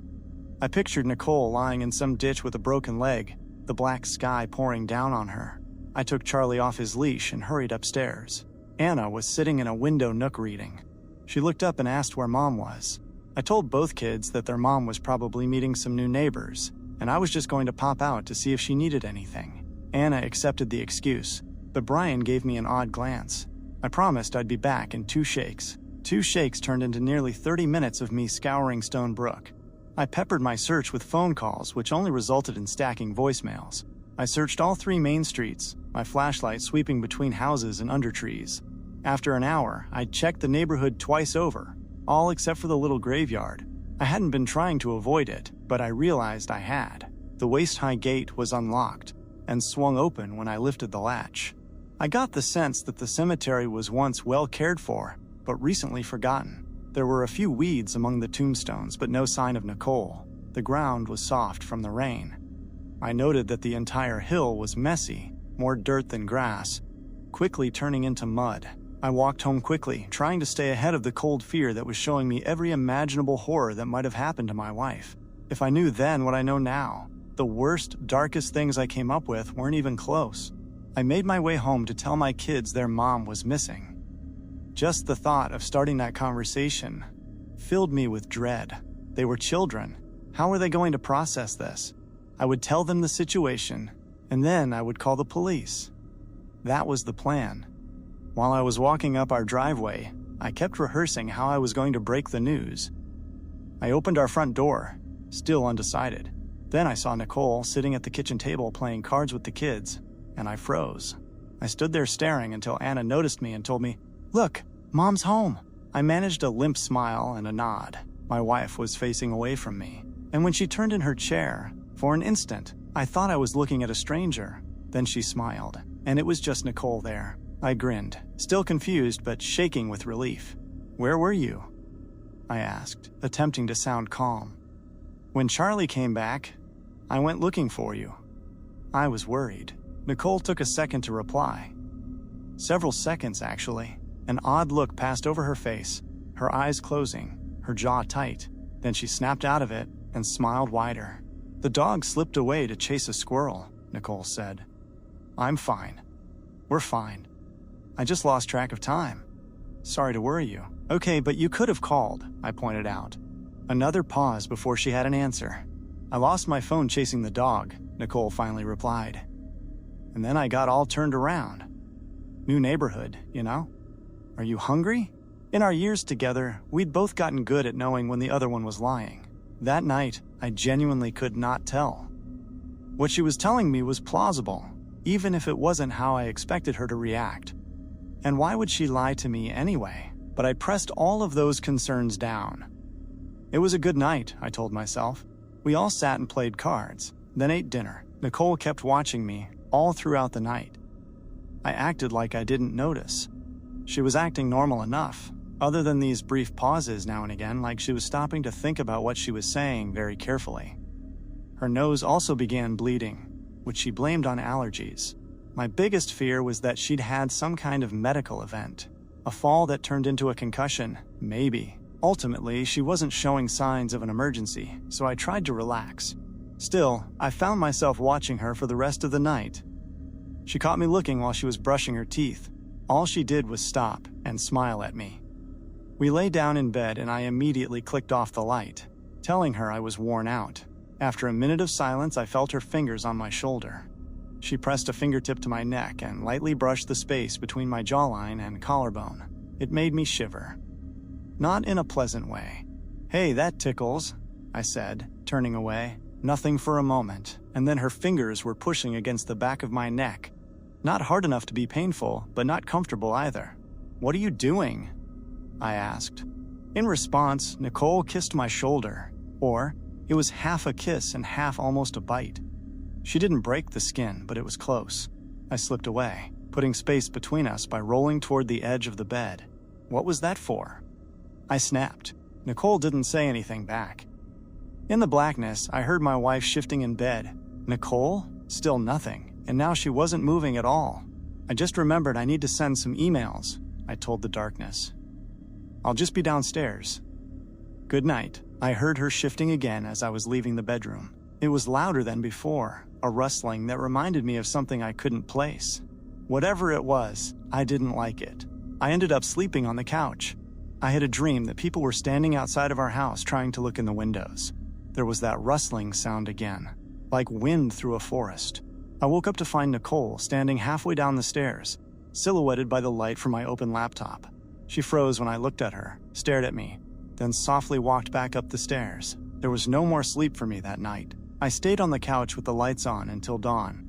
I pictured Nicole lying in some ditch with a broken leg, the black sky pouring down on her. I took Charlie off his leash and hurried upstairs. Anna was sitting in a window nook reading. She looked up and asked where Mom was. I told both kids that their mom was probably meeting some new neighbors, and I was just going to pop out to see if she needed anything. Anna accepted the excuse, but Brian gave me an odd glance. I promised I'd be back in 2 shakes. 2 shakes turned into nearly 30 minutes of me scouring Stone Brook. I peppered my search with phone calls, which only resulted in stacking voicemails. I searched all 3 main streets, my flashlight sweeping between houses and under trees. After an hour, I'd checked the neighborhood twice over, all except for the little graveyard. I hadn't been trying to avoid it, but I realized I had. The waist-high gate was unlocked and swung open when I lifted the latch. I got the sense that the cemetery was once well cared for, but recently forgotten. There were a few weeds among the tombstones, but no sign of Nicole. The ground was soft from the rain. I noted that the entire hill was messy, more dirt than grass, quickly turning into mud. I walked home quickly, trying to stay ahead of the cold fear that was showing me every imaginable horror that might have happened to my wife. If I knew then what I know now, the worst, darkest things I came up with weren't even close. I made my way home to tell my kids their mom was missing. Just the thought of starting that conversation filled me with dread. They were children. How were they going to process this? I would tell them the situation, and then I would call the police. That was the plan. While I was walking up our driveway, I kept rehearsing how I was going to break the news. I opened our front door, still undecided. Then I saw Nicole sitting at the kitchen table playing cards with the kids, and I froze. I stood there staring until Anna noticed me and told me, "Look, Mom's home." I managed a limp smile and a nod. My wife was facing away from me, and when she turned in her chair, for an instant, I thought I was looking at a stranger. Then she smiled, and it was just Nicole there. I grinned, still confused but shaking with relief. "Where were you?" I asked, attempting to sound calm. "When Charlie came back, I went looking for you." I was worried. Nicole took a second to reply. Several seconds, actually. An odd look passed over her face, her eyes closing, her jaw tight. Then she snapped out of it and smiled wider. "The dog slipped away to chase a squirrel," Nicole said. "I'm fine. We're fine. I just lost track of time. Sorry to worry you." "Okay, but you could have called," I pointed out. Another pause before she had an answer. I lost my phone chasing the dog, Nicole finally replied. And then I got all turned around. New neighborhood, you know? Are you hungry? In our years together, we'd both gotten good at knowing when the other one was lying. That night, I genuinely could not tell. What she was telling me was plausible, even if it wasn't how I expected her to react. And why would she lie to me anyway? But I pressed all of those concerns down. It was a good night, I told myself. We all sat and played cards, then ate dinner. Nicole kept watching me all throughout the night. I acted like I didn't notice. She was acting normal enough, other than these brief pauses now and again, like she was stopping to think about what she was saying very carefully. Her nose also began bleeding, which she blamed on allergies. My biggest fear was that she'd had some kind of medical event. A fall that turned into a concussion, maybe. Ultimately, she wasn't showing signs of an emergency, so I tried to relax. Still, I found myself watching her for the rest of the night. She caught me looking while she was brushing her teeth. All she did was stop and smile at me. We lay down in bed and I immediately clicked off the light, telling her I was worn out. After a minute of silence, I felt her fingers on my shoulder. She pressed a fingertip to my neck and lightly brushed the space between my jawline and collarbone. It made me shiver. Not in a pleasant way. "Hey, that tickles," I said, turning away. Nothing for a moment, and then her fingers were pushing against the back of my neck. Not hard enough to be painful, but not comfortable either. "What are you doing?" I asked. In response, Nicole kissed my shoulder, or it was half a kiss and half almost a bite. She didn't break the skin, but it was close. I slipped away, putting space between us by rolling toward the edge of the bed. What was that for? I snapped. Nicole didn't say anything back. In the blackness, I heard my wife shifting in bed. Nicole? Still nothing, and now she wasn't moving at all. I just remembered I need to send some emails, I told the darkness. I'll just be downstairs. Good night. I heard her shifting again as I was leaving the bedroom. It was louder than before, a rustling that reminded me of something I couldn't place. Whatever it was, I didn't like it. I ended up sleeping on the couch. I had a dream that people were standing outside of our house trying to look in the windows. There was that rustling sound again, like wind through a forest. I woke up to find Nicole standing halfway down the stairs, silhouetted by the light from my open laptop. She froze when I looked at her, stared at me, then softly walked back up the stairs. There was no more sleep for me that night. I stayed on the couch with the lights on until dawn.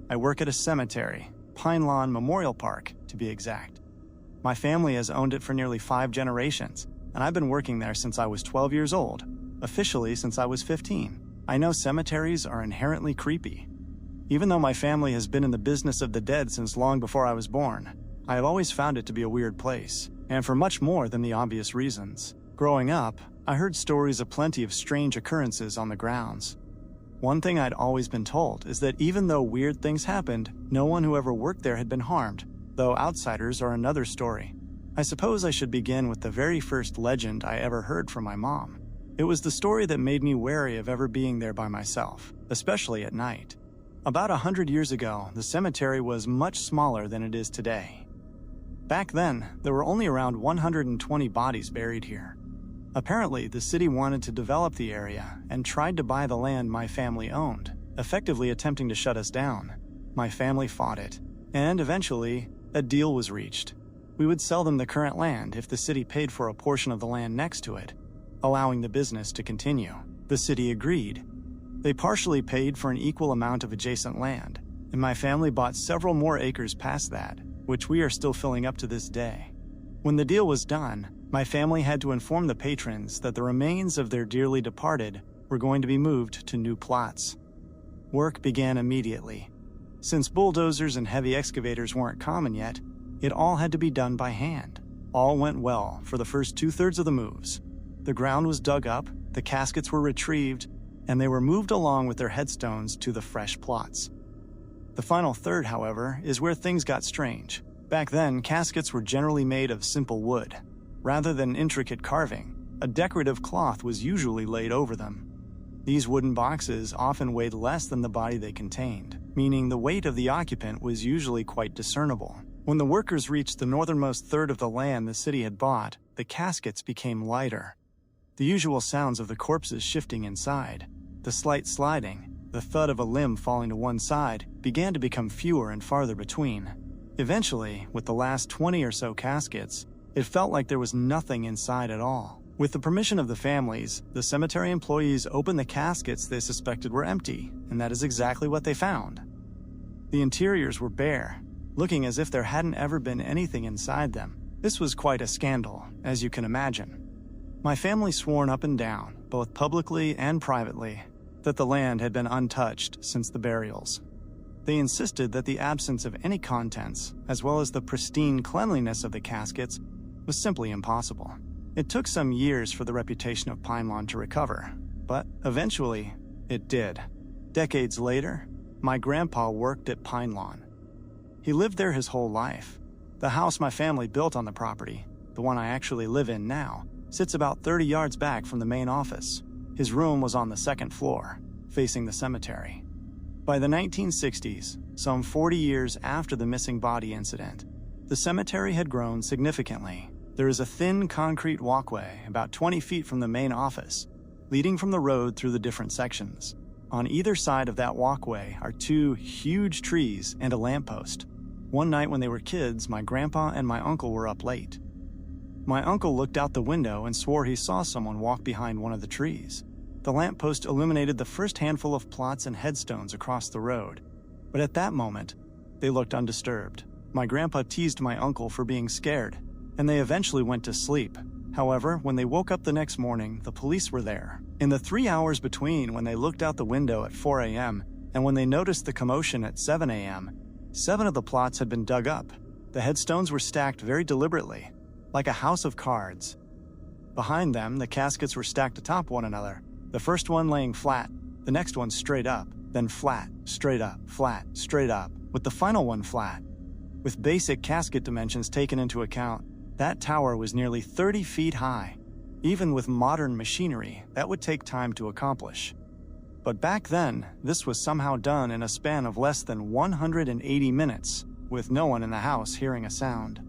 I work at a cemetery, Pine Lawn Memorial Park, to be exact. My family has owned it for nearly 5 generations, and I've been working there since I was 12 years old, officially since I was 15. I know cemeteries are inherently creepy. Even though my family has been in the business of the dead since long before I was born, I have always found it to be a weird place, and for much more than the obvious reasons. Growing up, I heard stories of plenty of strange occurrences on the grounds. One thing I'd always been told is that even though weird things happened, no one who ever worked there had been harmed, though outsiders are another story. I suppose I should begin with the very first legend I ever heard from my mom. It was the story that made me wary of ever being there by myself, especially at night. About 100 years ago, the cemetery was much smaller than it is today. Back then, there were only around 120 bodies buried here. Apparently, the city wanted to develop the area and tried to buy the land my family owned, effectively attempting to shut us down. My family fought it, and eventually, a deal was reached. We would sell them the current land if the city paid for a portion of the land next to it, allowing the business to continue. The city agreed. They partially paid for an equal amount of adjacent land, and my family bought several more acres past that, which we are still filling up to this day. When the deal was done, my family had to inform the patrons that the remains of their dearly departed were going to be moved to new plots. Work began immediately. Since bulldozers and heavy excavators weren't common yet, it all had to be done by hand. All went well for the first 2/3 of the moves. The ground was dug up, the caskets were retrieved, and they were moved along with their headstones to the fresh plots. The final third, however, is where things got strange. Back then, caskets were generally made of simple wood. Rather than intricate carving, a decorative cloth was usually laid over them. These wooden boxes often weighed less than the body they contained, meaning the weight of the occupant was usually quite discernible. When the workers reached the northernmost third of the land the city had bought, the caskets became lighter. The usual sounds of the corpses shifting inside, the slight sliding, the thud of a limb falling to one side, began to become fewer and farther between. Eventually, with the last 20 or so caskets, it felt like there was nothing inside at all. With the permission of the families, the cemetery employees opened the caskets they suspected were empty, and that is exactly what they found. The interiors were bare, looking as if there hadn't ever been anything inside them. This was quite a scandal, as you can imagine. My family swore up and down, both publicly and privately, that the land had been untouched since the burials. They insisted that the absence of any contents, as well as the pristine cleanliness of the caskets, was simply impossible. It took some years for the reputation of Pine Lawn to recover, but eventually, it did. Decades later, my grandpa worked at Pine Lawn. He lived there his whole life. The house my family built on the property, the one I actually live in now, sits about 30 yards back from the main office. His room was on the second floor, facing the cemetery. By the 1960s, some 40 years after the missing body incident, the cemetery had grown significantly. There is a thin concrete walkway about 20 feet from the main office, leading from the road through the different sections. On either side of that walkway are two huge trees and a lamppost. One night when they were kids, my grandpa and my uncle were up late. My uncle looked out the window and swore he saw someone walk behind one of the trees. The lamppost illuminated the first handful of plots and headstones across the road, but at that moment, they looked undisturbed. My grandpa teased my uncle for being scared, and they eventually went to sleep. However, when they woke up the next morning, the police were there. In the 3 hours between when they looked out the window at 4 a.m. and when they noticed the commotion at 7 a.m., 7 of the plots had been dug up. The headstones were stacked very deliberately, like a house of cards. Behind them, the caskets were stacked atop one another, the first one laying flat, the next one straight up, then flat, straight up, with the final one flat. With basic casket dimensions taken into account, that tower was nearly 30 feet high. Even with modern machinery, that would take time to accomplish. But back then, this was somehow done in a span of less than 180 minutes, with no one in the house hearing a sound.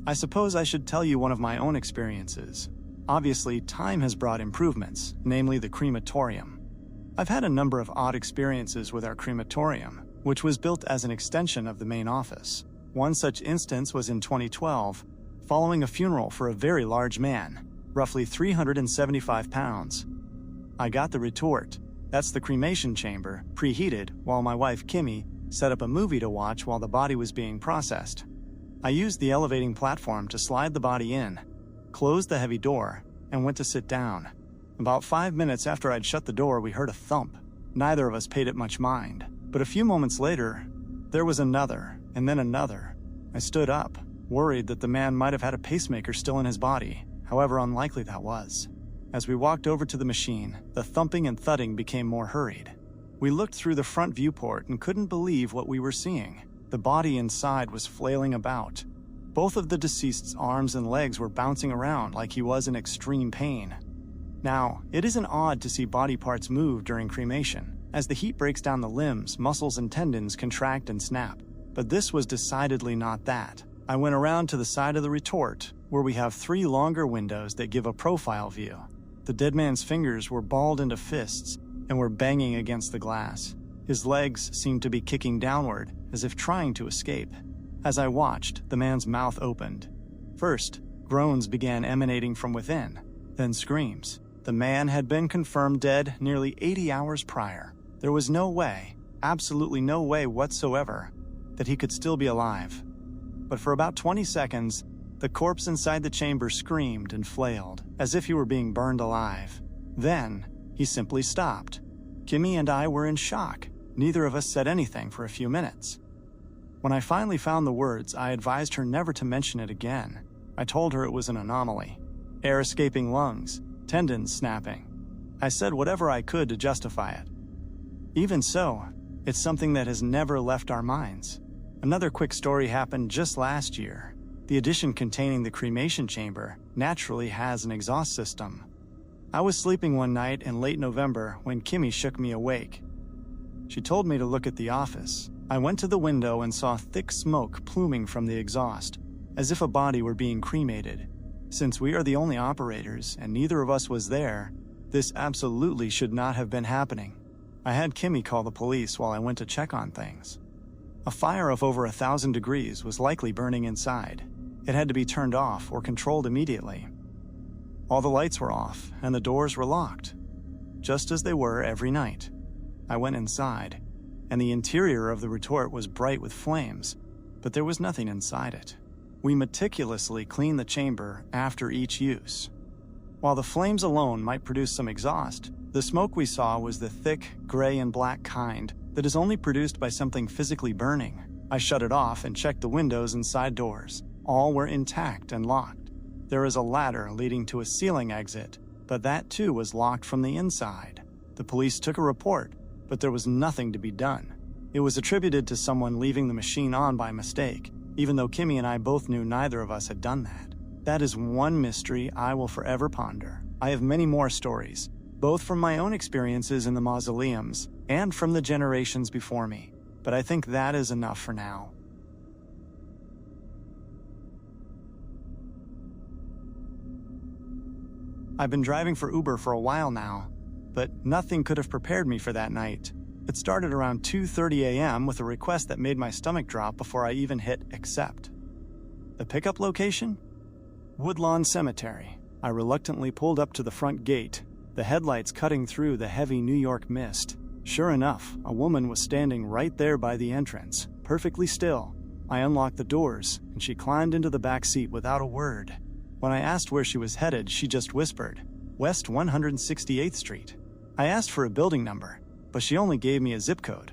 I suppose I should tell you one of my own experiences. Obviously, time has brought improvements, namely the crematorium. I've had a number of odd experiences with our crematorium, which was built as an extension of the main office. One such instance was in 2012, following a funeral for a very large man, roughly 375 pounds. I got the retort. That's the cremation chamber, preheated, while my wife Kimmy set up a movie to watch while the body was being processed. I used the elevating platform to slide the body in, closed the heavy door, and went to sit down. About 5 minutes after I'd shut the door, we heard a thump. Neither of us paid it much mind, but a few moments later, there was another, and then another. I stood up, worried that the man might have had a pacemaker still in his body, however unlikely that was. As we walked over to the machine, the thumping and thudding became more hurried. We looked through the front viewport and couldn't believe what we were seeing. The body inside was flailing about. Both of the deceased's arms and legs were bouncing around like he was in extreme pain. Now, it isn't odd to see body parts move during cremation. As the heat breaks down the limbs, muscles and tendons contract and snap. But this was decidedly not that. I went around to the side of the retort, where we have 3 longer windows that give a profile view. The dead man's fingers were balled into fists and were banging against the glass. His legs seemed to be kicking downward, as if trying to escape. As I watched, the man's mouth opened. First, groans began emanating from within, then screams. The man had been confirmed dead nearly 80 hours prior. There was no way, absolutely no way whatsoever, that he could still be alive. But for about 20 seconds, the corpse inside the chamber screamed and flailed, as if he were being burned alive. Then, he simply stopped. Kimmy and I were in shock. Neither of us said anything for a few minutes. When I finally found the words, I advised her never to mention it again. I told her it was an anomaly. Air escaping lungs, tendons snapping. I said whatever I could to justify it. Even so, it's something that has never left our minds. Another quick story happened just last year. The addition containing the cremation chamber naturally has an exhaust system. I was sleeping one night in late November when Kimmy shook me awake. She told me to look at the office. I went to the window and saw thick smoke pluming from the exhaust, as if a body were being cremated. Since we are the only operators and neither of us was there, this absolutely should not have been happening. I had Kimmy call the police while I went to check on things. A fire of over 1,000 degrees was likely burning inside. It had to be turned off or controlled immediately. All the lights were off and the doors were locked, just as they were every night. I went inside, and the interior of the retort was bright with flames, but there was nothing inside it. We meticulously cleaned the chamber after each use. While the flames alone might produce some exhaust, the smoke we saw was the thick, gray and black kind that is only produced by something physically burning. I shut it off and checked the windows and side doors. All were intact and locked. There is a ladder leading to a ceiling exit, but that too was locked from the inside. The police took a report, but there was nothing to be done. It was attributed to someone leaving the machine on by mistake, even though Kimmy and I both knew neither of us had done that. That is one mystery I will forever ponder. I have many more stories, both from my own experiences in the mausoleums and from the generations before me, but I think that is enough for now. I've been driving for Uber for a while now, but nothing could have prepared me for that night. It started around 2:30 a.m. with a request that made my stomach drop before I even hit accept. The pickup location? Woodlawn Cemetery. I reluctantly pulled up to the front gate, the headlights cutting through the heavy New York mist. Sure enough, a woman was standing right there by the entrance, perfectly still. I unlocked the doors, and she climbed into the back seat without a word. When I asked where she was headed, she just whispered, West 168th Street. I asked for a building number, but she only gave me a zip code.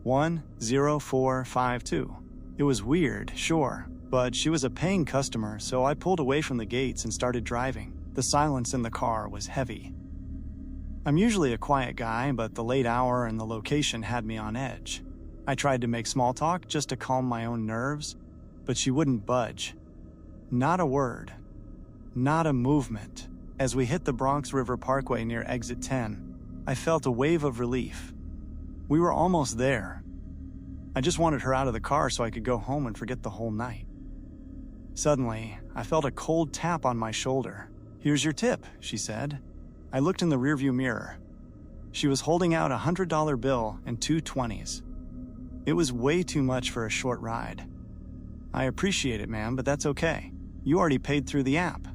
10452. It was weird, sure, but she was a paying customer, so I pulled away from the gates and started driving. The silence in the car was heavy. I'm usually a quiet guy, but the late hour and the location had me on edge. I tried to make small talk just to calm my own nerves, but she wouldn't budge. Not a word. Not a movement. As we hit the Bronx River Parkway near exit 10, I felt a wave of relief. We were almost there. I just wanted her out of the car so I could go home and forget the whole night. Suddenly, I felt a cold tap on my shoulder. Here's your tip, she said. I looked in the rearview mirror. She was holding out a $100 bill and 2 20s. It was way too much for a short ride. I appreciate it, ma'am, but that's okay. You already paid through the app.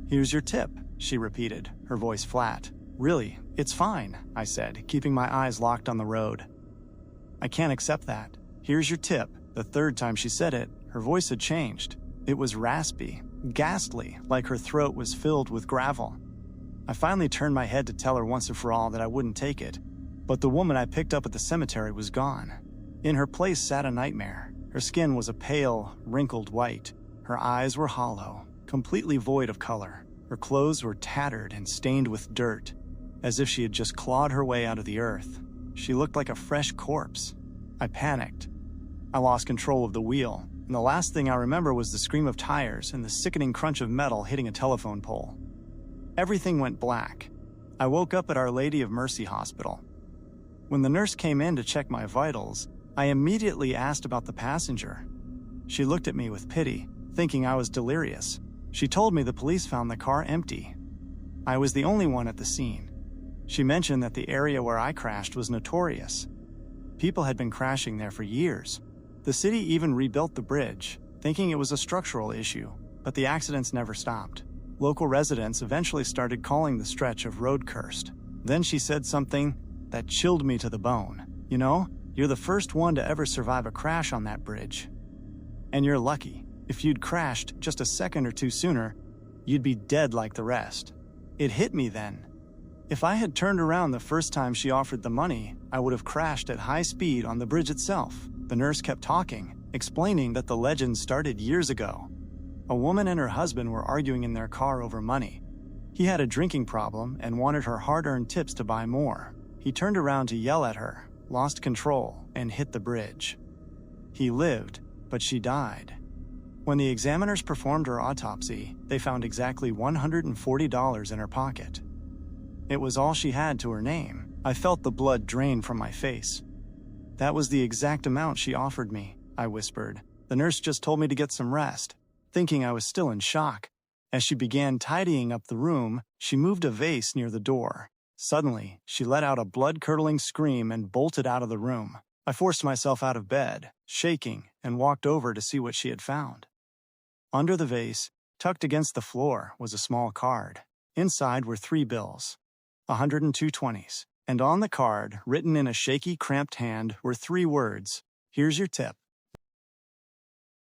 Here's your tip, she repeated, her voice flat. Really, it's fine, I said, keeping my eyes locked on the road. I can't accept that. Here's your tip. The third time she said it, her voice had changed. It was raspy, ghastly, like her throat was filled with gravel. I finally turned my head to tell her once and for all that I wouldn't take it, but the woman I picked up at the cemetery was gone. In her place sat a nightmare. Her skin was a pale, wrinkled white. Her eyes were hollow, completely void of color. Her clothes were tattered and stained with dirt, as if she had just clawed her way out of the earth. She looked like a fresh corpse. I panicked. I lost control of the wheel, and the last thing I remember was the scream of tires and the sickening crunch of metal hitting a telephone pole. Everything went black. I woke up at Our Lady of Mercy Hospital. When the nurse came in to check my vitals, I immediately asked about the passenger. She looked at me with pity, thinking I was delirious. She told me the police found the car empty. I was the only one at the scene. She mentioned that the area where I crashed was notorious. People had been crashing there for years. The city even rebuilt the bridge, thinking it was a structural issue, but the accidents never stopped. Local residents eventually started calling the stretch of road cursed. Then she said something that chilled me to the bone. You know, you're the first one to ever survive a crash on that bridge. And you're lucky. If you'd crashed just a second or two sooner, you'd be dead like the rest. It hit me then. If I had turned around the first time she offered the money, I would have crashed at high speed on the bridge itself. The nurse kept talking, explaining that the legend started years ago. A woman and her husband were arguing in their car over money. He had a drinking problem and wanted her hard-earned tips to buy more. He turned around to yell at her, lost control, and hit the bridge. He lived, but she died. When the examiners performed her autopsy, they found exactly $140 in her pocket. It was all she had to her name. I felt the blood drain from my face. That was the exact amount she offered me, I whispered. The nurse just told me to get some rest, thinking I was still in shock. As she began tidying up the room, she moved a vase near the door. Suddenly, she let out a blood-curdling scream and bolted out of the room. I forced myself out of bed, shaking, and walked over to see what she had found. Under the vase, tucked against the floor, was a small card. Inside were 3 bills, 102 20s, and on the card, written in a shaky, cramped hand, were 3 words: "Here's your tip."